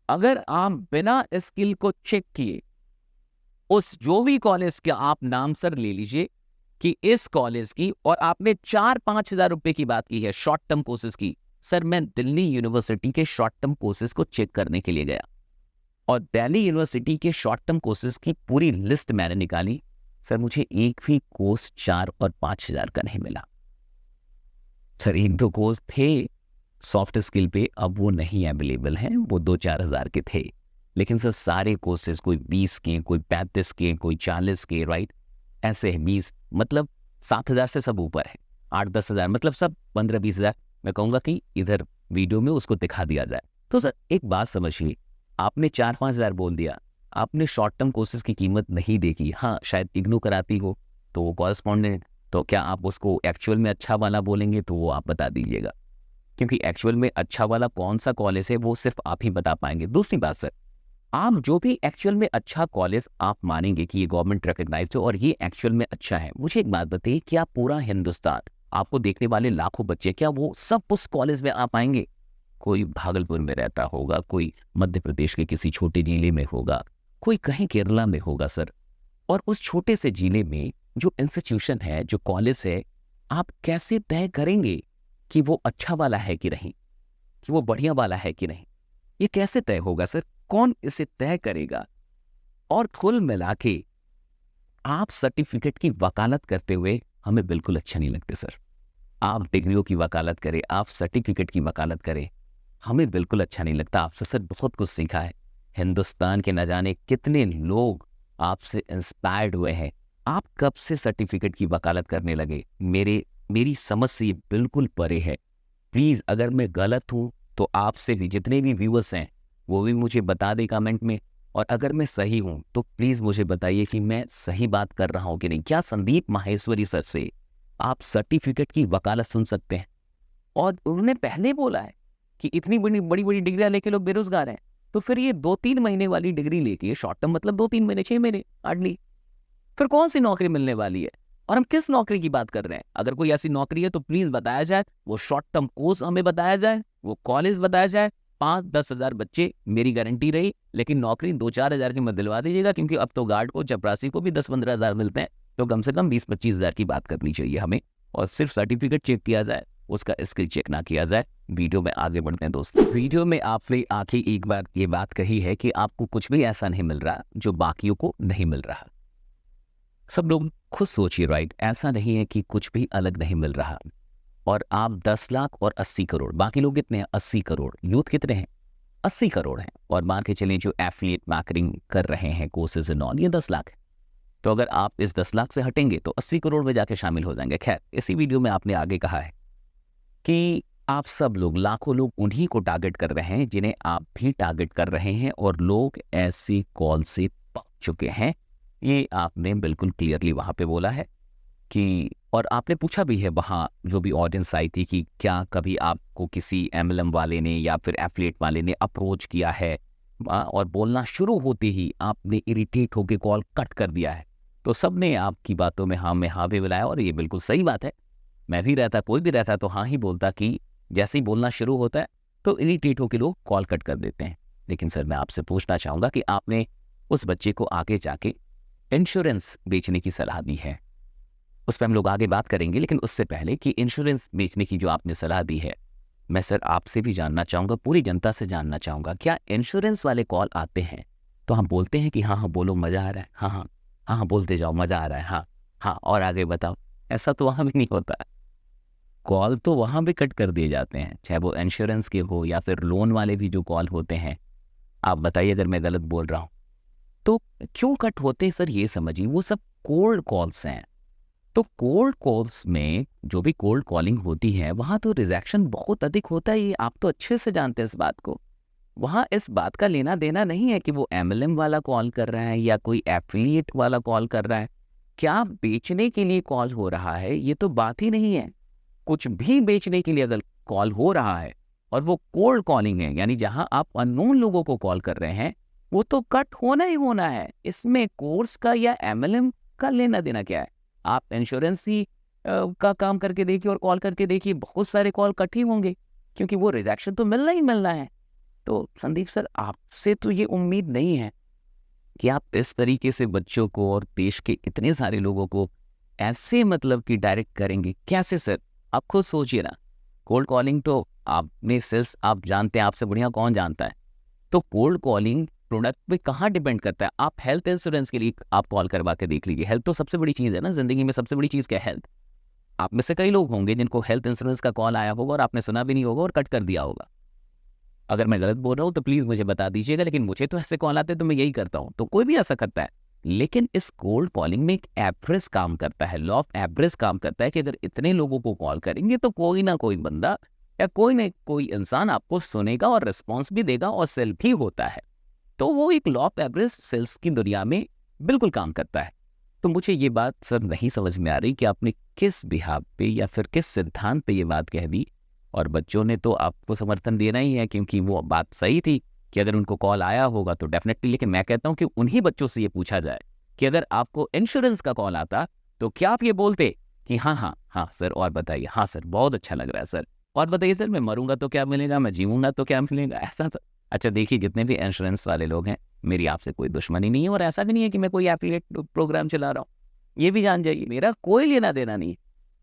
अगर आप बिना स्किल को चेक किए उस जो भी कॉलेज के आप नाम सर ले लीजिए कि इस कॉलेज की, और आपने 4-5 हजार रुपए की बात की है शॉर्ट टर्म कोर्सेज की, सर मैं दिल्ली यूनिवर्सिटी के शॉर्ट टर्म कोर्सेज को चेक करने के लिए गया और दिल्ली यूनिवर्सिटी के शॉर्ट टर्म कोर्सेज की पूरी लिस्ट मैंने निकाली, सर मुझे एक भी कोर्स 4 और 5 हजार का नहीं मिला। सर 1-2 कोर्स थे सॉफ्ट स्किल पे, अब वो नहीं अवेलेबल हैं, वो 2-4 हजार के थे, लेकिन सर सारे कोर्सेज कोई 20 के, कोई 35 के, कोई 40 के, राइट, ऐसे है 20, मतलब 7,000 से सब ऊपर है, 8-10 हजार, मतलब सब 15-20 हजार। मैं कहूँगा कि इधर वीडियो में उसको दिखा दिया जाए। तो सर एक बात समझिए, आपने 4-5 हजार बोल दिया, आपने शॉर्ट टर्म कोर्सेज की कीमत नहीं देखी। हाँ शायद इग्नू कराती हो तो वो कॉरेस्पॉन्डेंट, तो क्या आप उसको एक्चुअल में अच्छा वाला बोलेंगे तो वो आप बता दीजिएगा, क्योंकि एक्चुअल में अच्छा वाला कौन सा कॉलेज है वो सिर्फ आप ही बता पाएंगे। दूसरी बात सर, आप जो भी एक्चुअल में अच्छा कॉलेज आप मानेंगे कि ये गवर्नमेंट रिकॉग्नाइज्ड हो और ये एक्चुअल में अच्छा है, मुझे एक बात बताइए, क्या पूरा हिंदुस्तान, आपको देखने वाले लाखों बच्चे, क्या वो सब उस कॉलेज में आ पाएंगे? कोई भागलपुर में रहता होगा, कोई मध्य प्रदेश के किसी छोटे जिले में होगा, कोई कहीं केरला में होगा सर, और उस छोटे से जिले में जो इंस्टीट्यूशन है, जो कॉलेज है, आप कैसे तय करेंगे कि वो अच्छा वाला है कि नहीं, कि वो बढ़िया वाला है कि नहीं? ये कैसे तय होगा सर? कौन इसे तय करेगा? और कुल मिला के आप सर्टिफिकेट की वकालत करते हुए हमें बिल्कुल अच्छा नहीं लगते सर। आप डिग्रियों की वकालत करें, आप सर्टिफिकेट की वकालत करें, हमें बिल्कुल अच्छा नहीं लगता। आपसे सर बहुत कुछ सीखा है, हिंदुस्तान के न जाने कितने लोग आपसे इंस्पायर्ड हुए हैं। आप कब से सर्टिफिकेट की वकालत करने लगे? मेरी समझ से ये बिल्कुल परे है। प्लीज अगर मैं गलत हूं तो आपसे भी, जितने भी व्यूअर्स हैं वो भी मुझे बता दे कमेंट में, और अगर मैं सही हूं तो प्लीज मुझे बताइए कि मैं सही बात कर रहा हूं कि नहीं। क्या संदीप माहेश्वरी सर से आप सर्टिफिकेट की वकालत सुन सकते हैं? और उन्होंने पहले बोला है कि इतनी बड़ी बड़ी डिग्रियां लेके लोग बेरोजगार हैं, तो फिर ये 2-3 महीने वाली डिग्री लेके, शॉर्ट टर्म मतलब 2-3 महीने, 6 महीने हार्डली, फिर कौन सी नौकरी मिलने वाली है? और हम किस नौकरी की बात कर रहे हैं? अगर कोई ऐसी नौकरी है तो प्लीज बताया जाए, वो शॉर्ट टर्म कोर्स हमें बताया जाए, वो कॉलेज बताया जाए। 5-10 हजार बच्चे मेरी गारंटी रही, लेकिन नौकरी 2-4 हजार की मत दिलवा दीजिएगा, क्योंकि अब तो गार्ड को, चपरासी को भी 10-15 हजार मिलते हैं, तो कम से कम 20-25 हजार की बात करनी चाहिए हमें, और सिर्फ सर्टिफिकेट चेक किया जाए उसका स्किल चेक ना किया जाए। वीडियो में आगे बढ़ते हैं दोस्तों। वीडियो में आपने आखिर एक बार ये बात कही है कि आपको कुछ भी ऐसा नहीं मिल रहा जो बाकियों को नहीं मिल रहा। सब लोग खुद सोचिए, राइट? ऐसा नहीं है कि कुछ भी अलग नहीं मिल रहा। और आप 10 लाख और 80 करोड़, बाकी लोग कितने हैं? 80 करोड़। यूथ कितने हैं? 80 करोड़ हैं। और मान के चलें जो एफिलिएट मार्केटिंग कर रहे हैं, कोर्सेज एंड ऑल, ये 10 लाख है। तो अगर आप इस 10 लाख से हटेंगे तो 80 करोड़ में जाके शामिल हो जाएंगे। खैर, इसी वीडियो में आपने आगे कहा है कि आप सब लोग, लाखों लोग उन्हीं को टारगेट कर रहे हैं जिन्हें आप भी टारगेट कर रहे हैं, और लोग ऐसे कॉल से पक चुके हैं। ये आपने बिल्कुल क्लियरली वहां पे बोला है कि, और आपने पूछा भी है वहां जो भी ऑडियंस आई थी कि क्या कभी आपको किसी एमएलएम वाले ने या फिर एफिलिएट वाले ने अप्रोच किया है, और बोलना शुरू होते ही आपने इरिटेट होकर कॉल कट कर दिया है। तो सबने आपकी बातों में हाँ में हाँ भी मिलाया, और ये बिल्कुल सही बात है। मैं भी रहता, कोई भी रहता तो हाँ ही बोलता कि जैसे ही बोलना शुरू होता है तो इरिटेट होकर लोग कॉल कट कर देते हैं। लेकिन सर, मैं आपसे पूछना चाहूँगा कि आपने उस बच्चे को आगे जाके इंश्योरेंस बेचने की सलाह दी है, उस पर हम लोग आगे बात करेंगे। लेकिन उससे पहले कि इंश्योरेंस बेचने की जो आपने सलाह दी है, मैं सर आपसे भी जानना चाहूँगा, पूरी जनता से जानना चाहूँगा, क्या इंश्योरेंस वाले कॉल आते हैं तो हम बोलते हैं कि हाँ हाँ बोलो, मज़ा आ रहा है, हाँ हाँ हाँ हाँ बोलते जाओ, मज़ा आ रहा है, हाँ हाँ और आगे बताओ? ऐसा तो वहाँ भी नहीं होता। कॉल तो वहाँ भी कट कर दिए जाते हैं, चाहे वो इंश्योरेंस के हो या फिर लोन वाले भी जो कॉल होते हैं। आप बताइए अगर मैं गलत बोल रहा हूँ तो क्यों कट होते हैं सर, ये समझिए। वो सब कोल्ड कॉल्स हैं। तो कोल्ड कॉल्स में जो भी कोल्ड कॉलिंग होती है वहाँ तो रिजेक्शन बहुत अधिक होता है। ये आप तो अच्छे से जानते हैं इस बात को। वहाँ इस बात का लेना देना नहीं है कि वो एमएलएम वाला कॉल कर रहा है या कोई एफिलिएट वाला कॉल कर रहा है। क्या बेचने के लिए कॉल हो रहा है, ये तो बात ही नहीं है। कुछ भी बेचने के लिए अगर कॉल हो रहा है और वो कोल्ड कॉलिंग है, यानी जहां आप अननोन लोगों को कॉल कर रहे हैं, वो तो कट होना ही होना है। इसमें कोर्स का या एमएलएम का लेना देना क्या है? आप इंश्योरेंस ही का काम करके देखिए और कॉल करके देखिए, बहुत सारे कॉल कट ही होंगे, क्योंकि वो रिजेक्शन तो मिलना ही मिलना है। तो संदीप सर, आपसे तो ये उम्मीद नहीं है कि आप इस तरीके से बच्चों को और देश के इतने सारे लोगों को ऐसे मतलब कि डायरेक्ट करेंगे। कैसे सर? आप खुद सोचिए ना। कोल्ड कॉलिंग तो आपने सिर्फ, आप जानते हैं, आपसे बढ़िया कौन जानता है। तो कोल्ड कॉलिंग प्रोडक्ट पे कहाँ डिपेंड करता है? आप हेल्थ इंश्योरेंस के लिए आप कॉल करवा के देख लीजिए। हेल्थ तो सबसे बड़ी चीज़ है ना, जिंदगी में सबसे बड़ी चीज़ क्या है? हेल्थ। आप में से कई लोग होंगे जिनको हेल्थ इंश्योरेंस का कॉल आया होगा और आपने सुना भी नहीं होगा और कट कर दिया होगा। अगर मैं गलत बोल रहा हूँ तो प्लीज़ मुझे बता दीजिएगा, लेकिन मुझे तो ऐसे कॉल आते हैं तो मैं यही करता हूँ। तो कोई भी ऐसा करता है। लेकिन इस कोल्ड कॉलिंग में एक एवरेज काम करता है, लॉ ऑफ एवरेज काम करता है कि अगर इतने लोगों को कॉल करेंगे तो कोई ना कोई बंदा या कोई ना कोई इंसान आपको सुनेगा और रिस्पॉन्स भी देगा, और सेल भी होता है। तो वो एक लॉ ऑफ एवरेज सेल्स की दुनिया में बिल्कुल काम करता है। तो मुझे ये बात सर नहीं समझ में आ रही कि आपने किस बिहाफ पे या फिर किस सिद्धांत पे ये बात कह दी। और बच्चों ने तो आपको समर्थन देना ही है, क्योंकि वो बात सही थी कि अगर उनको कॉल आया होगा तो डेफिनेटली। लेकिन मैं कहता हूं कि उन्हीं बच्चों से ये पूछा जाए कि अगर आपको इंश्योरेंस का कॉल आता तो क्या आप ये बोलते कि हाँ हाँ हाँ सर, और बताइए, हाँ सर बहुत अच्छा लग रहा है सर, और बताइए सर, मैं मरूंगा तो क्या मिलेगा, मैं जीऊंगा तो क्या मिलेगा, ऐसा तो। अच्छा देखिए, जितने भी इंश्योरेंस वाले लोग हैं, मेरी आपसे कोई दुश्मनी नहीं है, और ऐसा भी नहीं है कि मैं कोई एफिलिएट प्रोग्राम चला रहा हूँ। ये भी जान जाइए, मेरा कोई लेना देना नहीं है।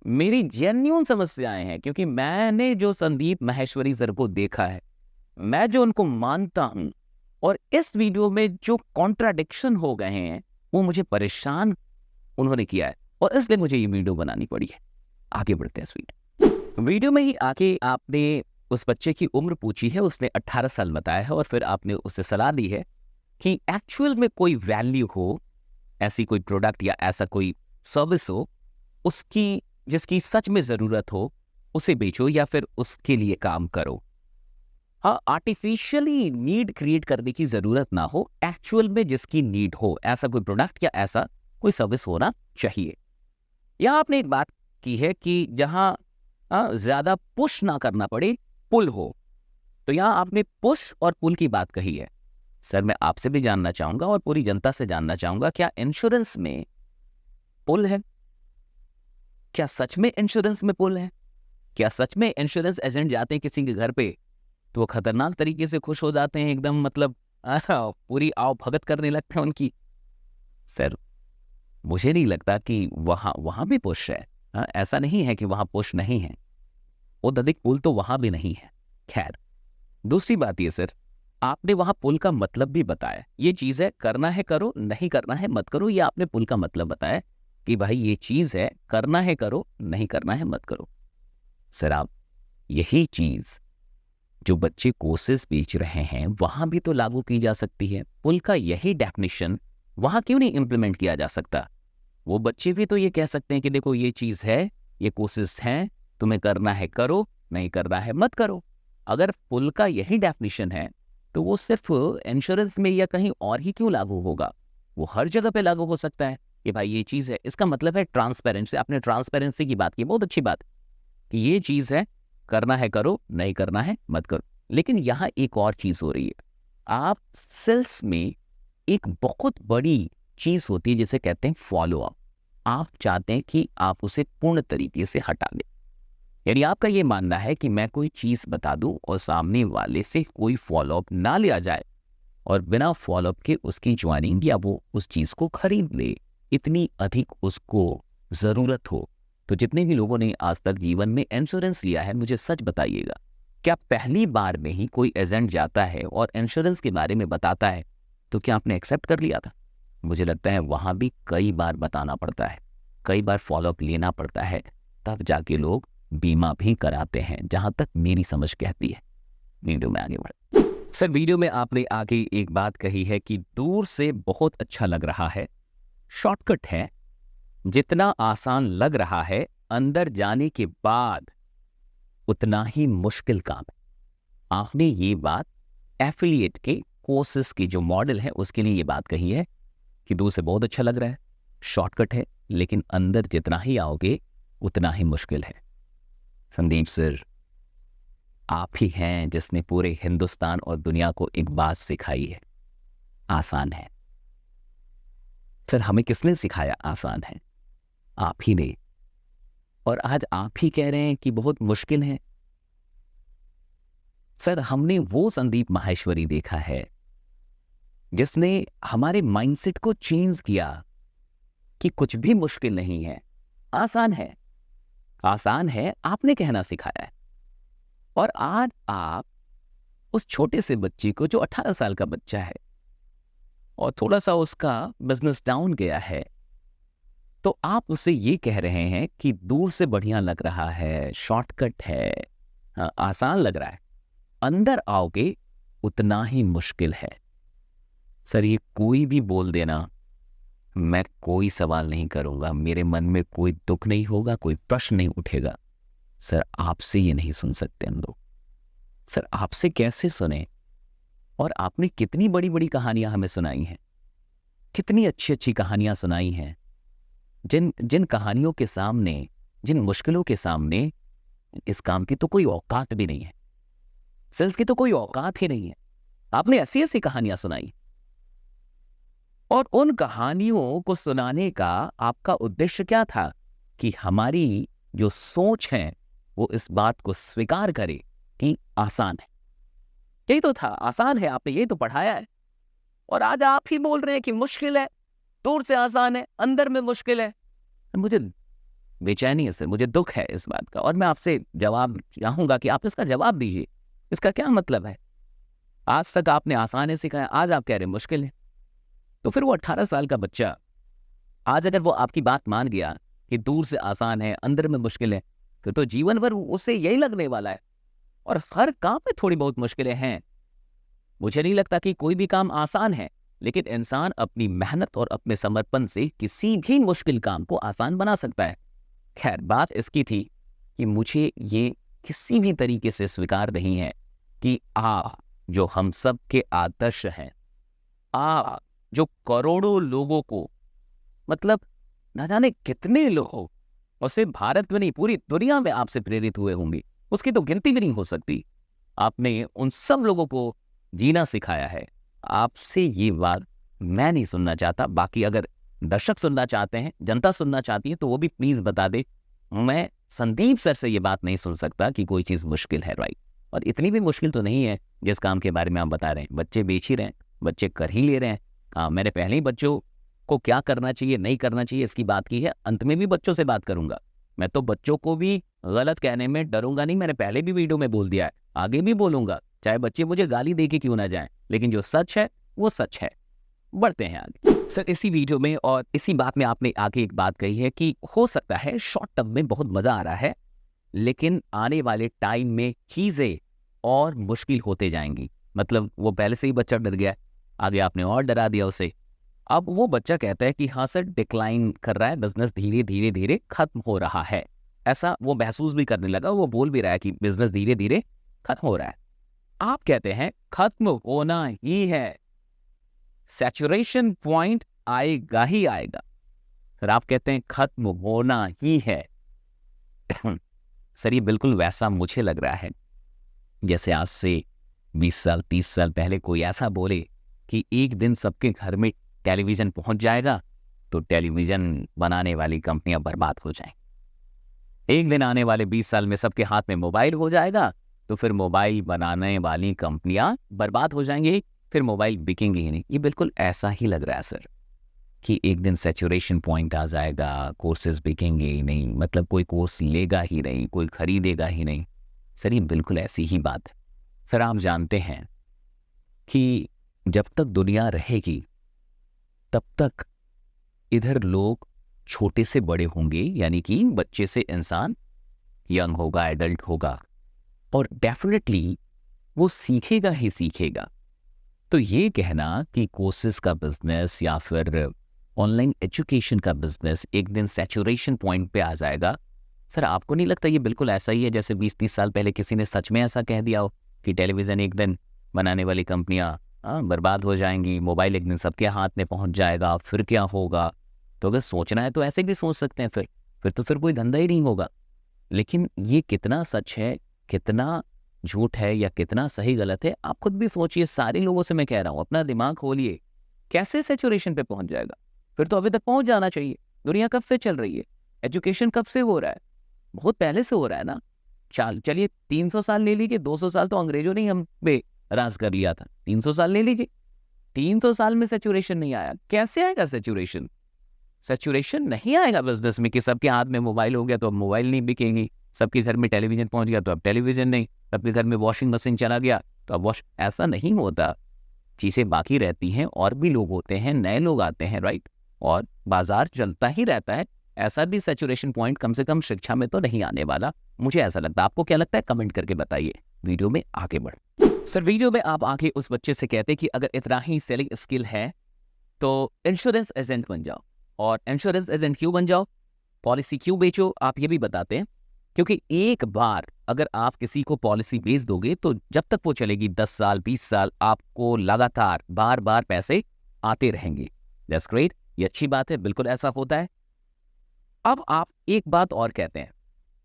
मेरी जेन्युइन समस्याएं हैं, क्योंकि मैंने जो संदीप माहेश्वरी सर को देखा है, मैं जो उनको मानता हूं, और इस वीडियो में जो कॉन्ट्राडिक्शन हो गए हैं वो मुझे परेशान उन्होंने किया है, और इसलिए मुझे ये वीडियो बनानी पड़ी है। आगे बढ़ते हैं इस वीडियो में ही आके आपने उस बच्चे की उम्र पूछी है, उसने 18 साल बताया है, और फिर आपने उसे सलाह दी है कि एक्चुअल में कोई वैल्यू हो, ऐसी कोई प्रोडक्ट या ऐसा कोई सर्विस हो उसकी, जिसकी सच में जरूरत हो, उसे बेचो या फिर उसके लिए काम करो। हाँ, आर्टिफिशियली नीड क्रिएट करने की जरूरत ना हो, एक्चुअल में जिसकी नीड हो, ऐसा कोई प्रोडक्ट या ऐसा कोई सर्विस होना चाहिए। यहां आपने एक बात की है कि जहां ज्यादा पुश ना करना पड़े, पुल हो। तो यहां आपने पुश और पुल की बात कही है। सर, मैं आपसे भी जानना चाहूंगा और पूरी जनता से जानना चाहूंगा, क्या इंश्योरेंस में पुल है? क्या सच में इंश्योरेंस में पुल है? क्या सच में इंश्योरेंस एजेंट जाते हैं किसी के घर पे तो वो खतरनाक तरीके से खुश हो जाते हैं, एकदम मतलब पूरी आओ भगत करने लगते हैं उनकी? सर, मुझे नहीं लगता कि वहां भी पुश है। ऐसा नहीं है कि वहां पुश नहीं है। वो अधिक पुल तो वहां भी नहीं है। खैर, दूसरी बात ये सर, आपने वहां पुल का मतलब भी बताया। ये चीज है, करना है करो, नहीं करना है मत करो। ये आपने पुल का मतलब बताया कि भाई ये चीज है, करना है करो, नहीं करना है मत करो। सर आप यही चीज जो बच्चे कोर्सेज बेच रहे हैं वहां भी तो लागू की जा सकती है। पुल का यही डेफिनेशन वहां क्यों नहीं इंप्लीमेंट किया जा सकता? वो बच्चे भी तो ये कह सकते हैं कि देखो ये चीज है, ये कोर्सेज हैं, तुम्हें करना है करो, नहीं करना है मत करो। अगर पुल का यही डेफिनेशन है तो वो सिर्फ इंश्योरेंस में या कहीं और ही क्यों लागू होगा? वो हर जगह पे लागू हो सकता है कि भाई ये चीज है। इसका मतलब है ट्रांसपेरेंसी। आपने ट्रांसपेरेंसी की बात की, बहुत अच्छी बात कि ये चीज है, करना है करो, नहीं करना है मत करो। लेकिन यहां एक और चीज हो रही है। आप सेल्स में एक बहुत बड़ी चीज होती है जिसे कहते हैं फॉलो अप। आप चाहते हैं कि आप उसे पूर्ण तरीके से हटा दें। यानी आपका ये मानना है कि मैं कोई चीज बता दूं और सामने वाले से कोई फॉलो अप ना लिया जाए और बिना फॉलो अप के उसकी ज्वाइनिंग या वो उस चीज को खरीद ले, इतनी अधिक उसको जरूरत हो। तो जितने भी लोगों ने आज तक जीवन में इंश्योरेंस लिया है, मुझे सच बताइएगा, क्या पहली बार में ही कोई एजेंट जाता है और इंश्योरेंस के बारे में बताता है तो क्या आपने एक्सेप्ट कर लिया था? मुझे लगता है वहां भी कई बार बताना पड़ता है, कई बार फॉलोअप लेना पड़ता है, तब जाके लोग बीमा भी कराते हैं, जहां तक मेरी समझ कहती है। वीडियो में आगे बढ़ सर, वीडियो में आपने आगे एक बात कही है कि दूर से बहुत अच्छा लग रहा है, शॉर्टकट है, जितना आसान लग रहा है अंदर जाने के बाद उतना ही मुश्किल काम है। आपने ये बात एफिलिएट के कोर्सेस की जो मॉडल है उसके लिए ये बात कही है कि दूर से बहुत अच्छा लग रहा है, शॉर्टकट है, लेकिन अंदर जितना ही आओगे उतना ही मुश्किल है। संदीप सर, आप ही हैं जिसने पूरे हिंदुस्तान और दुनिया को एक बात सिखाई है, आसान है। सर हमें किसने सिखाया आसान है? आप ही ने। और आज आप ही कह रहे हैं कि बहुत मुश्किल है। सर हमने वो संदीप माहेश्वरी देखा है जिसने हमारे माइंडसेट को चेंज किया कि कुछ भी मुश्किल नहीं है, आसान है। आसान है आपने कहना सिखाया है। और आज आप उस छोटे से बच्चे को, जो 18 साल का बच्चा है और थोड़ा सा उसका बिजनेस डाउन गया है, तो आप उसे ये कह रहे हैं कि दूर से बढ़िया लग रहा है, शॉर्टकट है, आसान लग रहा है, अंदर आओगे उतना ही मुश्किल है। सर ये कोई भी बोल देना, मैं कोई सवाल नहीं करूंगा, मेरे मन में कोई दुख नहीं होगा, कोई प्रश्न नहीं उठेगा। सर आपसे ये नहीं सुन सकते हम लोग। सर आपसे कैसे सुने? और आपने कितनी बड़ी बड़ी कहानियां हमें सुनाई हैं, कितनी अच्छी अच्छी कहानियां सुनाई हैं, जिन कहानियों के सामने, जिन मुश्किलों के सामने इस काम की तो कोई औकात भी नहीं है, सेल्स की तो कोई औकात ही नहीं है। आपने ऐसी ऐसी कहानियां सुनाई, और उन कहानियों को सुनाने का आपका उद्देश्य क्या था? कि हमारी जो सोच है वो इस बात को स्वीकार करे कि आसान है। यही तो था, आसान है, आपने यही तो पढ़ाया है। और आज आप ही बोल रहे हैं कि मुश्किल है, दूर से आसान है, अंदर में मुश्किल है। मुझे बेचैनी है सर, मुझे दुख है इस बात का, और मैं आपसे जवाब चाहूंगा कि आप इसका जवाब दीजिए। इसका क्या मतलब है? आज तक आपने आसान है सिखाया, आज आप कह रहे हैं मुश्किल है। तो फिर वो 18 साल का बच्चा आज अगर वो आपकी बात मान गया कि दूर से आसान है, अंदर में मुश्किल है, तो जीवन भर उसे यही लगने वाला है। और हर काम में थोड़ी बहुत मुश्किलें हैं। मुझे नहीं लगता कि कोई भी काम आसान है, लेकिन इंसान अपनी मेहनत और अपने समर्पण से किसी भी मुश्किल काम को आसान बना सकता है। खैर, बात इसकी थी कि मुझे ये किसी भी तरीके से स्वीकार नहीं है कि आप जो हम सब के आदर्श हैं, आप जो करोड़ों लोगों को, मतलब न जाने कितने लोग, और सिर्फ भारत में नहीं पूरी दुनिया में आपसे प्रेरित हुए होंगे, उसकी तो गिनती भी नहीं हो सकती। आपने उन सब लोगों को जीना सिखाया है। आपसे ये बात मैं नहीं सुनना चाहता। बाकी अगर दर्शक सुनना चाहते हैं, जनता सुनना चाहती है, तो वो भी प्लीज बता दे। मैं संदीप सर से ये बात नहीं सुन सकता कि कोई चीज मुश्किल है, राइट? और इतनी भी मुश्किल तो नहीं है जिस काम के बारे में आप बता रहे हैं। बच्चे बेच ही रहे हैं, बच्चे कर ही ले रहे हैं। हाँ, मैंने पहले ही बच्चों को क्या करना चाहिए, नहीं करना चाहिए, इसकी बात की है। अंत में भी बच्चों से बात करूंगा। मैं तो बच्चों को भी गलत कहने में डरूंगा नहीं, मैंने पहले भी वीडियो में बोल दिया है, आगे भी बोलूंगा, चाहे बच्चे मुझे गाली दे के क्यों ना जाएं, लेकिन जो सच है वो सच है। बढ़ते हैं आगे। सर इसी वीडियो में और इसी बात में आपने आगे एक बात कही है कि हो सकता है शॉर्ट टर्म में बहुत मजा आ रहा है, लेकिन आने वाले टाइम में चीजें और मुश्किल होते जाएंगी। मतलब वो पहले से ही बच्चा डर गया, आगे आपने और डरा दिया उसे। अब वो बच्चा कहता है कि हाँ सर डिक्लाइन कर रहा है, बिजनेस धीरे धीरे धीरे खत्म हो रहा है, ऐसा वो महसूस भी करने लगा, वो बोल भी रहा है कि बिजनेस धीरे धीरे खत्म हो रहा है। आप कहते हैं खत्म होना ही है, सैचुरेशन पॉइंट आएगा ही आएगा। फिर आप कहते हैं खत्म होना ही है। सर ये बिल्कुल वैसा मुझे लग रहा है जैसे आज से 20 साल 30 साल पहले कोई ऐसा बोले कि एक दिन सबके घर में टेलीविजन पहुंच जाएगा तो टेलीविजन बनाने वाली कंपनियां बर्बाद हो जाएं। एक दिन आने वाले 20 साल में सबके हाथ में मोबाइल हो जाएगा तो फिर मोबाइल बनाने वाली कंपनियां बर्बाद हो जाएंगी, फिर मोबाइल बिकेंगे ही नहीं। ये बिल्कुल ऐसा ही लग रहा है सर कि एक दिन सैचुरेशन पॉइंट आ जाएगा, कोर्सेज बिकेंगे ही नहीं, मतलब कोई कोर्स लेगा ही नहीं, कोई खरीदेगा ही नहीं। सर ये बिल्कुल ऐसी ही बात है। सर आप जानते हैं कि जब तक दुनिया रहेगी तब तक इधर लोग छोटे से बड़े होंगे, यानी कि बच्चे से इंसान यंग होगा, एडल्ट होगा, और डेफिनेटली वो सीखेगा ही सीखेगा। तो ये कहना कि कोर्सेज का बिजनेस या फिर ऑनलाइन एजुकेशन का बिजनेस एक दिन सैचुरेशन पॉइंट पे आ जाएगा, सर आपको नहीं लगता ये बिल्कुल ऐसा ही है जैसे 20-30 साल पहले किसी ने सच में ऐसा कह दिया हो कि टेलीविज़न एक दिन बनाने वाली कंपनियां बर्बाद हो जाएंगी, मोबाइल एक दिन सबके हाथ में पहुंच जाएगा, फिर क्या होगा। तो अगर सोचना है तो ऐसे भी सोच सकते हैं, फिर कोई धंधा ही नहीं होगा। लेकिन ये कितना सच है, कितना झूठ है, या कितना सही गलत है, आप खुद भी सोचिए। सारे लोगों से मैं कह रहा हूँ अपना दिमाग खोलिए, कैसे सैचुरेशन पे पहुंच जाएगा? फिर तो अभी तक पहुंच जाना चाहिए। दुनिया कब से चल रही है, एजुकेशन कब से हो रहा है, बहुत पहले से हो रहा है ना। चलिए 300 साल ले लीजिए, 200 साल तो अंग्रेजों ने ही हम पे राज कर लिया था, 300 साल ले लीजिए, 300 साल में सैचुरेशन नहीं आया। कैसे आएगा सैचुरेशन? सैचुरेशन नहीं आएगा बिजनेस में कि सबके हाथ में मोबाइल हो गया तो अब मोबाइल नहीं बिकेंगी, सबके घर में टेलीविजन पहुंच गया तो अब टेलीविजन नहीं, सबके घर में वॉशिंग मशीन चला गया तो अब ऐसा नहीं होता। चीजें बाकी रहती हैं, और भी लोग होते हैं, नए लोग आते हैं, राइट, और बाजार चलता ही रहता है। ऐसा भी सैचुरेशन पॉइंट कम से कम शिक्षा में तो नहीं आने वाला, मुझे ऐसा लगता है। आपको क्या लगता है? कमेंट करके बताइए। वीडियो में आगे बढ़ सर, वीडियो में आप आगे उस बच्चे से कहते कि अगर इतना ही सेलिंग स्किल है तो इंश्योरेंस एजेंट बन जाओ। और इंश्योरेंस एजेंट क्यों बन जाओ, पॉलिसी क्यों बेचो, आप ये भी बताते हैं। क्योंकि एक बार अगर आप किसी को पॉलिसी बेच दोगे तो जब तक वो चलेगी 10 साल 20 साल आपको लगातार बार बार पैसे आते रहेंगे। दैट्स ग्रेट, ये अच्छी बात है, बिल्कुल ऐसा होता है। अब आप एक बात और कहते हैं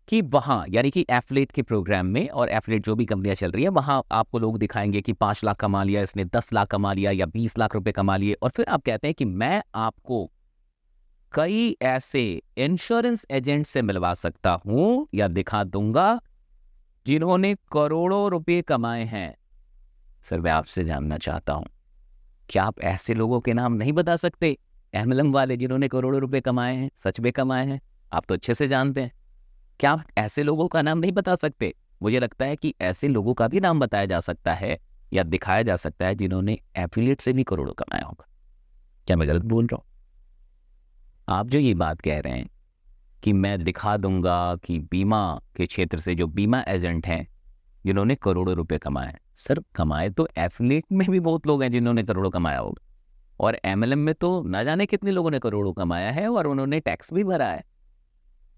कि वहां यानी कि एफिलिएट के प्रोग्राम में, और एफिलिएट जो भी कंपनियां चल रही है वहां आपको लोग दिखाएंगे कि 5 लाख कमा लिया इसने, 10 लाख कमा लिया, या 20 लाख रुपए कमा लिए। और फिर आप कहते हैं कि मैं आपको कई ऐसे इंश्योरेंस एजेंट से मिलवा सकता हूं या दिखा दूंगा जिन्होंने करोड़ों रुपए कमाए हैं। सर मैं आपसे जानना चाहता हूं, क्या आप ऐसे लोगों के नाम नहीं बता सकते? एमएलएम वाले जिन्होंने करोड़ों रुपए कमाए हैं, सच में कमाए हैं, आप तो अच्छे से जानते हैं। क्या आप ऐसे लोगों का नाम नहीं बता सकते? मुझे लगता है कि ऐसे लोगों का भी नाम बताया जा सकता है या दिखाया जा सकता है जिन्होंने एफिलिएट से भी करोड़ों कमाया होगा। क्या मैं गलत बोल रहा हूं? आप जो ये बात कह रहे हैं कि मैं दिखा दूंगा कि बीमा के क्षेत्र से जो बीमा एजेंट हैं जिन्होंने करोड़ों रुपए कमाए, सर कमाए तो एफिलिएट में भी बहुत लोग हैं जिन्होंने करोड़ों कमाया होगा, और एमएलएम में तो न जाने कितने लोगों ने करोड़ों कमाया है और उन्होंने टैक्स भी भरा है।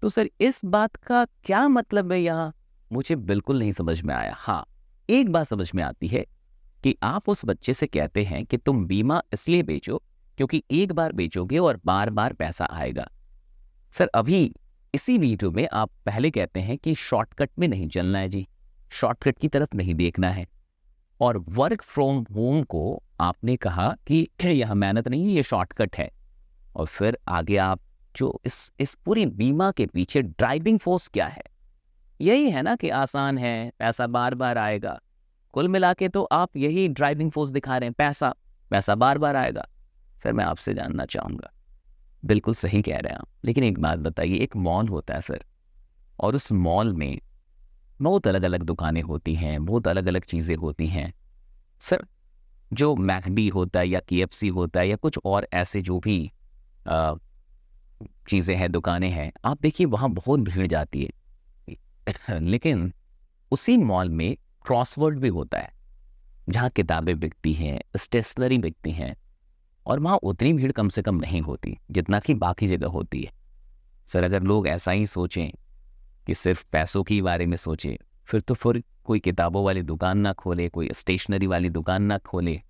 तो सर इस बात का क्या मतलब है यहाँ, मुझे बिल्कुल नहीं समझ में आया। हाँ, एक बात समझ में आती है कि आप उस बच्चे से कहते हैं कि तुम बीमा इसलिए बेचो क्योंकि एक बार बेचोगे और बार बार पैसा आएगा। सर अभी इसी वीडियो में आप पहले कहते हैं कि शॉर्टकट में नहीं चलना है जी, शॉर्टकट की तरफ नहीं देखना है, और वर्क फ्रॉम होम को आपने कहा कि यह मेहनत नहीं, ये शॉर्टकट है। और फिर आगे आप जो इस पूरी बीमा के पीछे ड्राइविंग फोर्स क्या है, यही है ना कि आसान है, पैसा बार बार आएगा। कुल मिला के तो आप यही ड्राइविंग फोर्स दिखा रहे हैं, पैसा बार बार आएगा। सर मैं आपसे जानना चाहूँगा, बिल्कुल सही कह रहे हैं आप, लेकिन एक बात बताइए, एक मॉल होता है सर, और उस मॉल में बहुत अलग अलग दुकानें होती हैं, बहुत अलग अलग चीज़ें होती हैं सर। जो मैकडी होता है या KFC होता है या कुछ और ऐसे जो भी चीज़ें हैं, दुकानें हैं, आप देखिए वहाँ बहुत भीड़ जाती है। लेकिन उसी मॉल में क्रॉसवर्ड भी होता है, जहाँ किताबें बिकती हैं, स्टेशनरी बिकती हैं, और वहाँ उतनी भीड़ कम से कम नहीं होती जितना कि बाकी जगह होती है। सर अगर लोग ऐसा ही सोचें कि सिर्फ पैसों के बारे में सोचें, फिर कोई किताबों वाली दुकान ना खोले, कोई स्टेशनरी वाली दुकान ना खोले।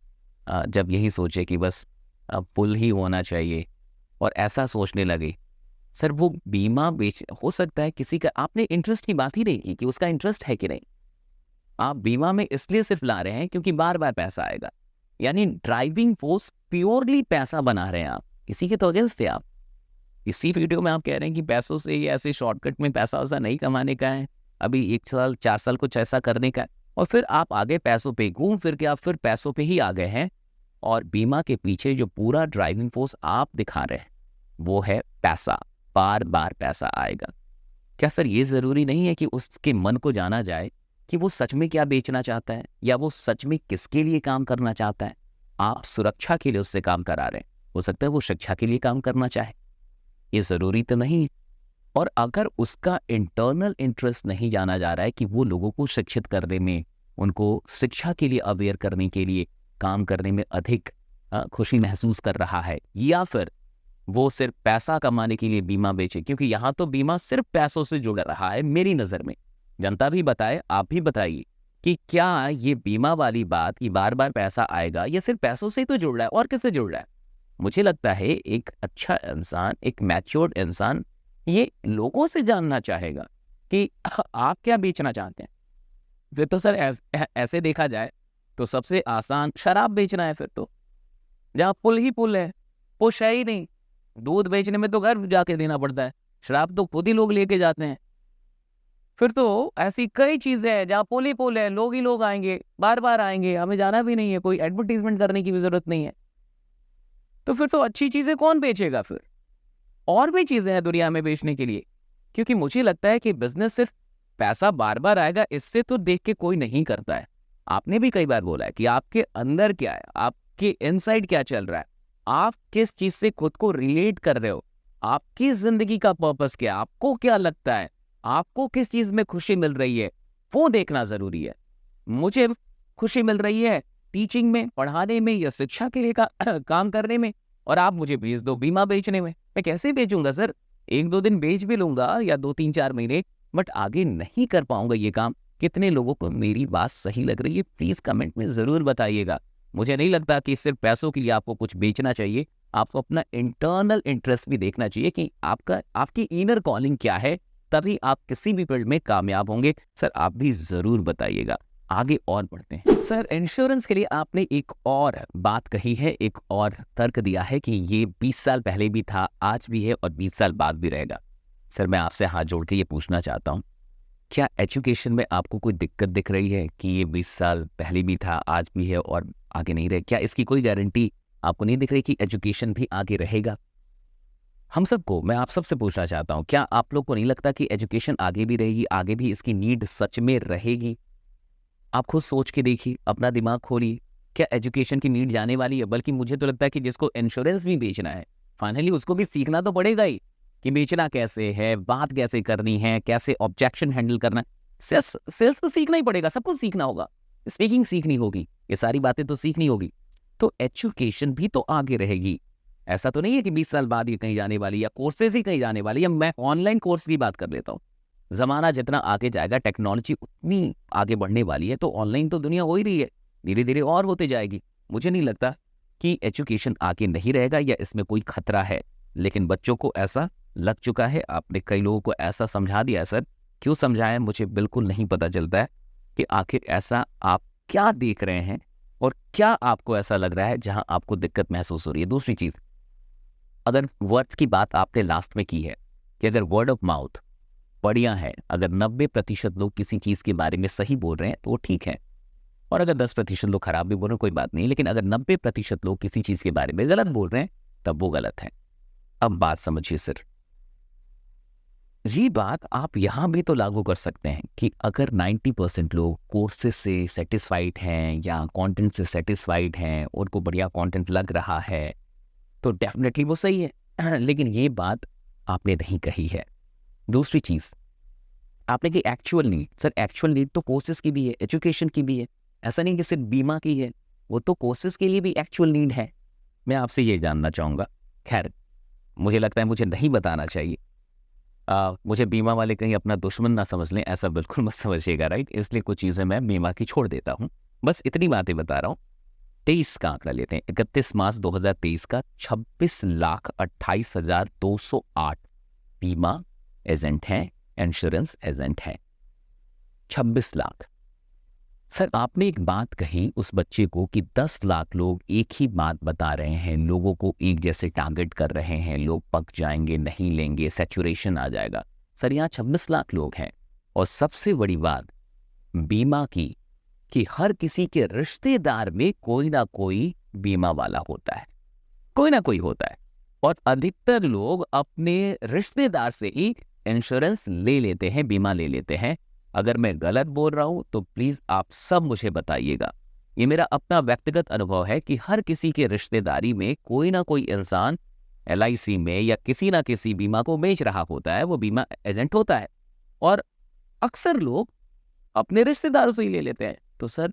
जब यही सोचे कि बस पुल ही होना चाहिए और ऐसा सोचने लगे, सर वो बीमा बेच हो सकता है किसी का, आपने इंटरेस्ट की बात ही नहीं की कि उसका इंटरेस्ट है कि नहीं। आप बीमा में इसलिए सिर्फ ला रहे हैं क्योंकि बार बार पैसा आएगा, यानी ड्राइविंग फोर्स प्योरली पैसा बना रहे हैं आप, इसी के तो अगेंस्ट थे आप। इसी वीडियो में आप कह रहे हैं कि पैसों से ये ऐसे शॉर्टकट में पैसा वैसा नहीं कमाने का है, अभी 1 साल 4 साल कुछ ऐसा करने का है, और फिर आप आगे पैसों पे घूम फिर के आप फिर पैसों पे ही आ गए हैं। और बीमा के पीछे जो पूरा ड्राइविंग फोर्स आप दिखा रहे हैं वो है पैसा, बार बार पैसा आएगा। क्या सर ये ज़रूरी नहीं है कि उसके मन को जाना जाए कि वो सच में क्या बेचना चाहता है या वो सच में किसके लिए काम करना चाहता है? आप सुरक्षा के लिए उससे काम करा रहे हैं, हो सकता है वो शिक्षा के लिए काम करना चाहे, ये ज़रूरी तो नहीं है। और अगर उसका इंटरनल इंटरेस्ट नहीं जाना जा रहा है कि वो लोगों को शिक्षित करने में, उनको शिक्षा के लिए अवेयर करने के लिए काम करने में अधिक खुशी महसूस कर रहा है, या फिर वो सिर्फ पैसा कमाने के लिए बीमा बेचे, क्योंकि यहाँ तो बीमा सिर्फ पैसों से जुड़ रहा है मेरी नज़र में। जनता भी बताए, आप भी बताइए कि क्या ये बीमा वाली बात कि बार बार पैसा आएगा, ये सिर्फ पैसों से ही तो जुड़ रहा है और किससे जुड़ रहा है? मुझे लगता है एक अच्छा इंसान, एक मैच्योर्ड इंसान ये लोगों से जानना चाहेगा कि आप क्या बेचना चाहते हैं। फिर तो सर ऐसे देखा जाए तो सबसे आसान शराब बेचना है, फिर तो जहाँ पुल ही पुल है, पुश है ही नहीं। दूध बेचने में तो घर जाके देना पड़ता है, शराब तो खुद ही लोग लेके जाते हैं। फिर तो ऐसी कई चीजें हैं जहाँ पुल ही पुल है, लोग ही लोग आएंगे, बार बार आएंगे, हमें जाना भी नहीं है, कोई एडवर्टीजमेंट करने की भी जरूरत नहीं है। तो फिर तो अच्छी चीजें कौन बेचेगा? फिर और भी चीजें हैं दुनिया में बेचने के लिए, क्योंकि मुझे लगता है कि बिजनेस सिर्फ पैसा बार बार आएगा इससे तो देख के कोई नहीं करता है। आपने भी कई बार बोला है कि आपके अंदर क्या है, आपके इनसाइड क्या चल रहा है, आप किस चीज से खुद को रिलेट कर रहे हो, आपकी जिंदगी का पर्पस क्या है, आपको क्या लगता है, आपको किस चीज में खुशी मिल रही है, वो देखना जरूरी है। मुझे खुशी मिल रही है टीचिंग में, पढ़ाने में या शिक्षा के लिए काम करने में, और आप मुझे भेज दो बीमा बेचने में। मैं कैसे बेचूंगा सर? 1-2 दिन बेच भी लूंगा या 2-3-4 महीने, बट आगे नहीं कर पाऊंगा ये काम। कितने लोगों को मेरी बात सही लग रही है प्लीज कमेंट में जरूर बताइएगा। मुझे नहीं लगता कि सिर्फ पैसों के लिए आपको कुछ बेचना चाहिए, आपको अपना इंटरनल इंटरेस्ट भी देखना चाहिए कि आपकी इनर कॉलिंग क्या है, तभी आप किसी भी फील्ड में कामयाब होंगे। सर आप भी जरूर बताइएगा। आगे और बढ़ते हैं। सर इंश्योरेंस के लिए आपने एक और बात कही है, एक और तर्क दिया है कि ये 20 साल पहले भी था, आज भी है और 20 साल बाद भी रहेगा। सर मैं आपसे हाथ जोड़ के ये पूछना चाहता हूँ, क्या एजुकेशन में आपको कोई दिक्कत दिख रही है कि ये 20 साल पहले भी था, आज भी है और आगे नहीं रहे? क्या इसकी कोई गारंटी आपको नहीं दिख रही कि एजुकेशन भी आगे रहेगा? हम सबको, मैं आप सबसे पूछना चाहता हूँ, क्या आप लोग को नहीं लगता कि एजुकेशन आगे भी रहेगी, आगे भी इसकी नीड सच में रहेगी? आप खुद सोच के देखिए, अपना दिमाग खोलिए, क्या एजुकेशन की नीड जाने वाली है? बल्कि मुझे तो लगता है कि जिसको इंश्योरेंस भी बेचना है, फाइनली उसको भी सीखना तो पड़ेगा ही कि बेचना कैसे है, बात कैसे करनी है, कैसे ऑब्जेक्शन हैंडल करना है। सेल्स तो सीखना ही पड़ेगा, सब कुछ सीखना होगा, स्पीकिंग सीखनी होगी, ये सारी बातें तो सीखनी होगी। तो एजुकेशन भी तो आगे रहेगी। ऐसा तो नहीं है कि 20 साल बाद ये कहीं जाने वाली, या कोर्सेज ही कहीं जाने वाली, या मैं ऑनलाइन कोर्स की बात कर लेता हूँ। जमाना जितना आगे जाएगा, टेक्नोलॉजी उतनी आगे बढ़ने वाली है, तो ऑनलाइन तो दुनिया हो ही रही है, धीरे धीरे और होते जाएगी। मुझे नहीं लगता कि एजुकेशन आगे नहीं रहेगा या इसमें कोई खतरा है, लेकिन बच्चों को ऐसा लग चुका है। आपने कई लोगों को ऐसा समझा दिया सर, क्यों समझाया मुझे बिल्कुल नहीं पता चलता है कि आखिर ऐसा आप क्या देख रहे हैं और क्या आपको ऐसा लग रहा है जहां आपको दिक्कत महसूस हो रही है। दूसरी चीज, अगर वर्ड्स की बात आपने लास्ट में की है कि अगर वर्ड ऑफ माउथ बढ़िया है, अगर 90% लोग किसी चीज के बारे में सही बोल रहे हैं तो वो ठीक है, और अगर 10% लोग खराब भी बोल रहे हैं कोई बात नहीं, लेकिन अगर 90% लोग किसी चीज के बारे में गलत बोल रहे हैं तब वो गलत है। अब बात समझिए सर, ये बात आप यहाँ भी तो लागू कर सकते हैं कि अगर 90% लोग कोर्सेज से सेटिस्फाइड हैं या कंटेंट से सेटिस्फाइड हैं, उनको बढ़िया कंटेंट लग रहा है, तो डेफिनेटली वो सही है। लेकिन ये बात आपने नहीं कही है। दूसरी चीज आपने की actual need. Sir actual need तो कोर्सेज की भी है, एजुकेशन की भी है, ऐसा नहीं कि सिर्फ बीमा की है, वो तो कोर्सेज के लिए भी एक्चुअल नीड है। मैं आपसे ये जानना चाहूँगा, खैर मुझे लगता है मुझे नहीं बताना चाहिए, मुझे बीमा वाले कहीं अपना दुश्मन ना समझ लें, ऐसा बिल्कुल मत समझिएगा, राइट। इसलिए कुछ चीज़ें मैं बीमा की छोड़ देता हूँ, बस इतनी बातें बता रहा हूँ। 23 का आंकड़ा लेते हैं, 31 मार्च 2023 का 26,28,208 बीमा एजेंट हैं, इंश्योरेंस एजेंट हैं। 26 लाख। सर आपने एक बात कही उस बच्चे को कि 10 लाख लोग एक ही बात बता रहे हैं, लोगों को एक जैसे टारगेट कर रहे हैं, लोग पक जाएंगे, नहीं लेंगे, सैचुरेशन आ जाएगा। सर यहाँ 26 लाख लोग हैं, और सबसे बड़ी बात बीमा की कि हर किसी के रिश्तेदार में कोई ना कोई बीमा वाला होता है, कोई ना कोई होता है, और अधिकतर लोग अपने रिश्तेदार से ही इंश्योरेंस ले लेते हैं, बीमा ले लेते हैं। अगर मैं गलत बोल रहा हूं तो प्लीज आप सब मुझे बताइएगा। ये मेरा अपना व्यक्तिगत अनुभव है कि हर किसी के रिश्तेदारी में कोई ना कोई इंसान LIC में या किसी ना किसी बीमा को बेच रहा होता है, वो बीमा एजेंट होता है, और अक्सर लोग अपने रिश्तेदारों से ही ले लेते हैं। तो सर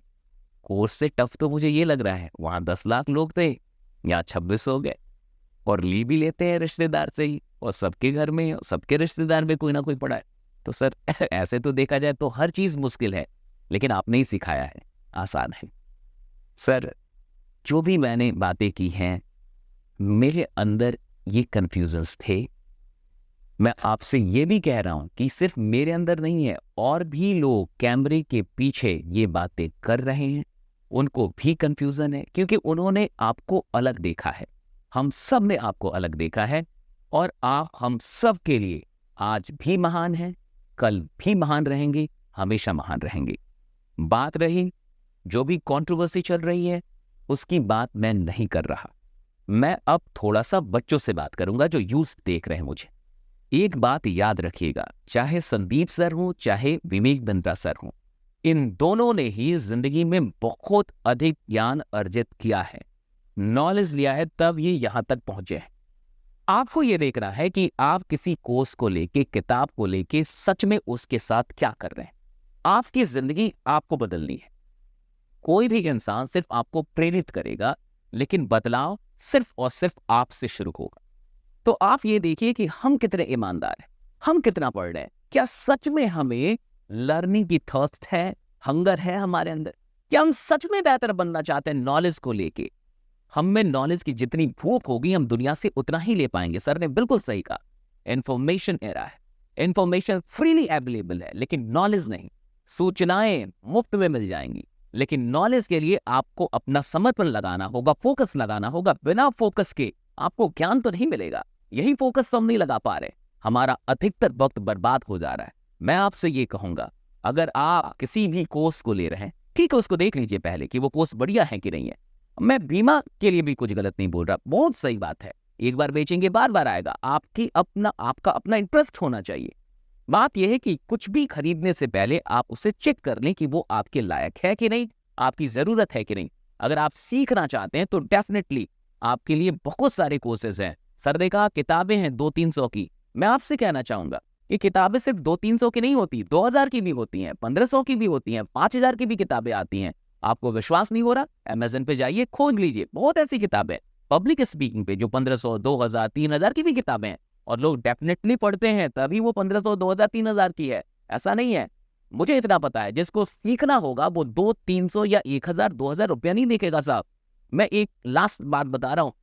कोर्स से टफ तो मुझे ये लग रहा है, वहां 10 लाख लोग थे, यहाँ 26 हो गए, और ली भी लेते हैं रिश्तेदार से ही, और सबके घर में, सबके रिश्तेदार में कोई ना कोई पड़ा है। तो सर ऐसे तो देखा जाए तो हर चीज मुश्किल है, लेकिन आपने ही सिखाया है आसान है। सर जो भी मैंने बातें की हैं, मेरे अंदर ये कंफ्यूजन्स थे। मैं आपसे ये भी कह रहा हूं कि सिर्फ मेरे अंदर नहीं है, और भी लोग कैमरे के पीछे ये बातें कर रहे हैं, उनको भी कंफ्यूजन है, क्योंकि उन्होंने आपको अलग देखा है, हम सब ने आपको अलग देखा है, और आप हम सब के लिए आज भी महान हैं, कल भी महान रहेंगे, हमेशा महान रहेंगे। बात रही जो भी कंट्रोवर्सी चल रही है, उसकी बात मैं नहीं कर रहा। मैं अब थोड़ा सा बच्चों से बात करूंगा जो यूथ देख रहे हैं मुझे। एक बात याद रखिएगा, चाहे संदीप सर हो चाहे विवेक बिंद्रा सर हो, इन दोनों ने ही जिंदगी में बहुत अधिक ज्ञान अर्जित किया है, नॉलेज लिया है, तब ये यहां तक पहुंचे हैं। आपको ये देखना है कि आप किसी कोर्स को लेके, किताब को लेके सच में उसके साथ क्या कर रहे हैं। आपकी जिंदगी आपको बदलनी है। कोई भी इंसान सिर्फ आपको प्रेरित करेगा, लेकिन बदलाव सिर्फ और सिर्फ आपसे शुरू होगा। तो आप ये देखिए कि हम कितने ईमानदार हैं, हम कितना पढ़ रहे हैं, क्या सच में हमें लर्निंग की थर्स्ट है, हंगर है हमारे अंदर, क्या हम सच में बेहतर बनना चाहते हैं नॉलेज को लेके। हम में नॉलेज की जितनी भूख होगी, हम दुनिया से उतना ही ले पाएंगे। सर ने बिल्कुल सही कहा, इंफॉर्मेशन एरा है, इंफॉर्मेशन फ्रीली अवेलेबल है, लेकिन नॉलेज नहीं। सूचनाएं मुफ्त में मिल जाएंगी, लेकिन नॉलेज के लिए आपको अपना समर्पण लगाना होगा, फोकस लगाना होगा। बिना फोकस के आपको ज्ञान तो नहीं मिलेगा। यही फोकस हम नहीं लगा पा रहे, हमारा अधिकतर वक्त बर्बाद हो जा रहा है। मैं आपसे ये कहूंगा, अगर आप किसी भी कोर्स को ले रहे हैं, ठीक है, उसको देख लीजिए पहले कि वो कोर्स बढ़िया है कि नहीं है। मैं बीमा के लिए भी कुछ गलत नहीं बोल रहा, बहुत सही बात है, एक बार बेचेंगे बार बार आएगा। आपका अपना इंटरेस्ट होना चाहिए। बात यह है कि कुछ भी खरीदने से पहले आप उसे चेक कर लें कि वो आपके लायक है कि नहीं, आपकी जरूरत है कि नहीं। अगर आप सीखना चाहते हैं तो डेफिनेटली आपके लिए बहुत सारे कोर्सेज हैं। सर ने कहा किताबें हैं 200-300 की, मैं आपसे कहना चाहूंगा कि किताबें सिर्फ 200-300 की नहीं होती, 2000 की भी होती हैं, 1500 की भी होती हैं, 5000 की भी किताबें आती हैं। आपको विश्वास नहीं हो रहा, अमेज़न पे जाइए, खोज लीजिए, बहुत ऐसी किताबें पब्लिक स्पीकिंग पे जो 1500, 2000, 3000 की भी किताबें हैं, और लोग डेफिनेटली पढ़ते हैं, तभी वो 1500, 2000, 3000 की है, ऐसा नहीं है। मुझे इतना पता है, जिसको सीखना होगा वो 200-300 या 1000, 2000 रुपया नहीं देखेगा साहब। मैं एक लास्ट बात बता रहा हूँ।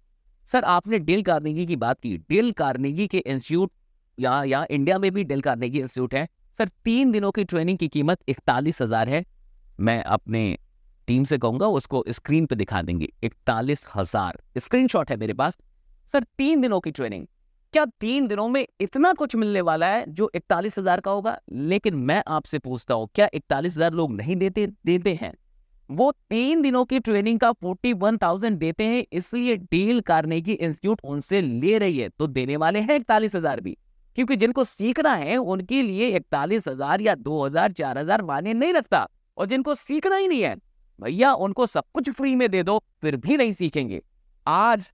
सर आपने डेल कार्नेगी की बात की, डेल कार्नेगी के इंस्टीट्यूट यहाँ इंडिया में भी डेल कार्नेगी इंस्टीट्यूट है। सर 3 दिनों की ट्रेनिंग की कीमत 41,000 है। मैं अपने टीम से कहूंगा उसको स्क्रीन पे दिखा देंगे, 41,000 स्क्रीनशॉट है मेरे पास। सर 3 दिनों की ट्रेनिंग, क्या 3 दिनों में इतना कुछ मिलने वाला है जो 41,000 का होगा? लेकिन मैं आपसे पूछता हूं, क्या 41,000 लोग नहीं देते हैं? वो 3 दिनों की ट्रेनिंग का 41,000 देते हैं, इसलिए डेल कार्नेगी इंस्टीट्यूट उनसे ले रही है, तो देने वाले हैं 41,000 भी। क्योंकि जिनको सीखना है उनके लिए 41,000 या 2,000 4,000 मायने नहीं रखता, और जिनको सीखना ही नहीं है भैया उनको सब कुछ फ्री में दे दो फिर भी नहीं सीखेंगे। आज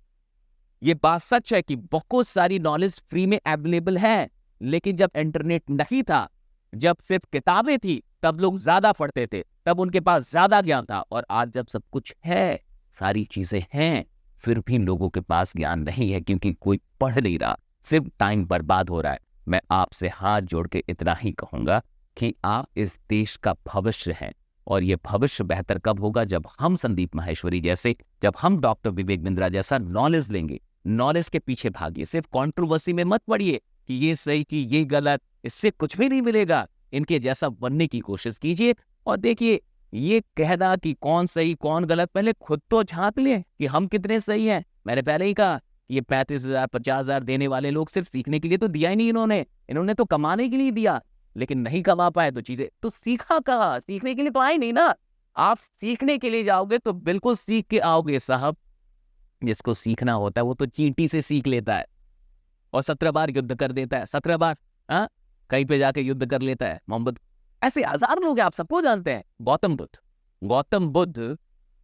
ये बात सच है कि बहुत सारी नॉलेज फ्री में अवेलेबल है, लेकिन जब इंटरनेट नहीं था, जब सिर्फ किताबें थी, तब लोग ज्यादा पढ़ते थे, तब उनके पास ज्यादा ज्ञान था। और आज जब सब कुछ है, सारी चीजें हैं, फिर भी लोगों के पास ज्ञान नहीं है क्योंकि कोई पढ़ नहीं रहा, सिर्फ टाइम बर्बाद हो रहा है। मैं आपसे हाथ जोड़ के इतना ही कहूंगा कि आप इस देश का भविष्य हैं, और ये भविष्य बेहतर कब होगा जब हम संदीप माहेश्वरी जैसे, जब हम डॉक्टर विवेक बिंद्रा जैसा नॉलेज लेंगे। नॉलेज के पीछे भागिए, सिर्फ कंट्रोवर्सी में मत पड़िए कि ये सही कि ये गलत, इससे कुछ भी नहीं मिलेगा। इनके जैसा बनने की कोशिश कीजिए, और देखिए ये कहना कि कौन सही कौन गलत, पहले खुद तो झांक ले कि हम कितने सही हैं। मैंने पहले ही कहा कि ये 35,000 50,000 देने वाले लोग सिर्फ सीखने के लिए तो दिया ही नहीं, इन्होंने तो कमाने के लिए दिया, लेकिन नहीं कमा पाए तो चीजें तो सीखा कहाँ, सीखने के लिए तो आए नहीं ना। आप सीखने के लिए जाओगे तो बिल्कुल सीख के आओगे साहब। जिसको सीखना होता है वो तो चींटी से सीख लेता है और 17 बार युद्ध कर देता है, 17 बार कहीं पे जाके युद्ध कर लेता है। मोहम्मद, ऐसे हजार लोग हैं, आप सबको जानते हैं। गौतम बुद्ध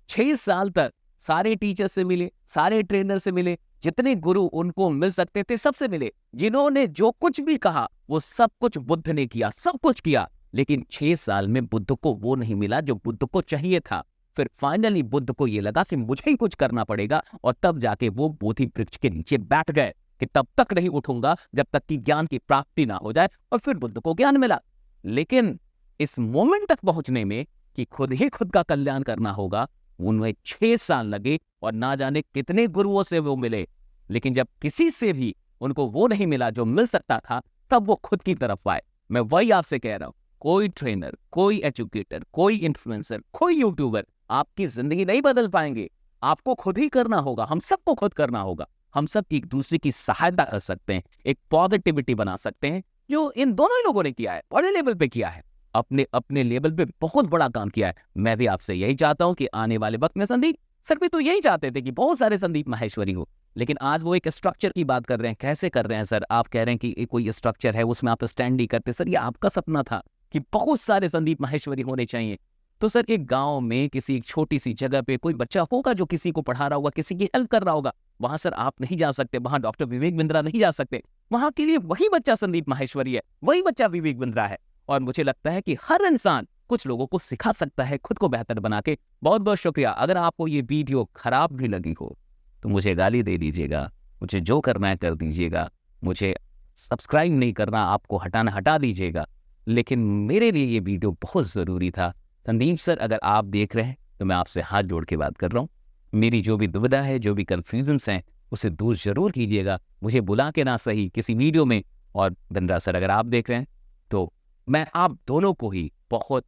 6 साल तक सारे टीचर से मिले, सारे ट्रेनर से मिले, जितने गुरु उनको मिल सकते थे सबसे मिले। जिन्होंने जो कुछ भी कहा वो सब कुछ बुद्ध ने किया, सब कुछ किया, लेकिन 6 साल में बुद्ध को वो नहीं मिला जो बुद्ध को चाहिए था। फिर फाइनली बुद्ध को ये लगा कि मुझे ही कुछ करना पड़ेगा, और तब जाके वो बोधि वृक्ष के नीचे बैठ गए कि तब तक नहीं उठूंगा जब तक कि ज्ञान की प्राप्ति ना हो जाए। और फिर बुद्ध को ज्ञान मिला। लेकिन इस मोमेंट तक पहुंचने में कि खुद ही खुद का कल्याण करना होगा, उन्हें 6 साल लगे और ना जाने कितने गुरुओं से वो मिले। लेकिन जब किसी से भी उनको वो नहीं मिला जो मिल सकता था, तब वो खुद की तरफ आए। मैं वही आपसे कह रहा हूं, कोई ट्रेनर, कोई एजुकेटर, कोई इन्फ्लुएंसर, कोई यूट्यूबर आपकी जिंदगी नहीं बदल पाएंगे। आपको खुद ही करना होगा, हम सबको खुद करना होगा। हम सब एक दूसरे की सहायता कर सकते हैं, एक पॉजिटिविटी बना सकते हैं, जो इन दोनों ही लोगों ने किया है, बड़े लेवल पे किया है, अपने लेवल पे बहुत बड़ा काम किया है। मैं भी आपसे यही चाहता हूं कि आने वाले वक्त में संदीप सर भी तो यही चाहते थे कि बहुत सारे संदीप माहेश्वरी हो, लेकिन आज वो एक स्ट्रक्चर की बात कर रहे हैं। कैसे कर रहे हैं सर? आप कह रहे हैं कि कोई स्ट्रक्चर है, उसमें आप स्टैंड नहीं करते। सर ये आपका सपना था कि बहुत सारे संदीप माहेश्वरी होने चाहिए। तो सर एक गांव में किसी एक छोटी सी जगह पे कोई बच्चा होगा जो किसी को पढ़ा रहा होगा, किसी की हेल्प कर रहा होगा, वहां सर आप नहीं जा सकते, वहां डॉक्टर विवेक बिंद्रा नहीं जा सकते। वहां के लिए वही बच्चा संदीप माहेश्वरी है, वही बच्चा विवेक बिंद्रा है। और मुझे लगता है कि हर इंसान कुछ लोगों को सिखा सकता है खुद को बेहतर बना के। बहुत बहुत शुक्रिया। अगर आपको ये वीडियो खराब भी लगी हो तो मुझे गाली दे दीजिएगा, मुझे जो करना है कर दीजिएगा, मुझे सब्सक्राइब नहीं करना, आपको हटाना हटा दीजिएगा, लेकिन मेरे लिए ये वीडियो बहुत ज़रूरी था। संदीप सर अगर आप देख रहे हैं तो मैं आपसे हाथ जोड़ के बात कर रहा हूँ। मेरी जो भी दुविधा है, जो भी कन्फ्यूजन्स हैं, उसे दूर जरूर कीजिएगा, मुझे बुला के ना सही किसी वीडियो में। और बिंद्रा सर अगर आप देख रहे हैं तो मैं आप दोनों को ही बहुत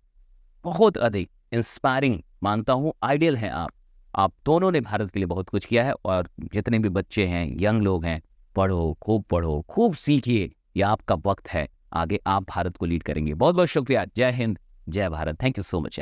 बहुत अधिक इंस्पायरिंग मानता हूँ। आइडियल हैं आप दोनों ने भारत के लिए बहुत कुछ किया है। और जितने भी बच्चे हैं, यंग लोग हैं, पढ़ो, खूब सीखिए। ये आपका वक्त है, आगे आप भारत को लीड करेंगे। बहुत बहुत शुक्रिया। जय हिंद, जय Bharat. Thank you so much.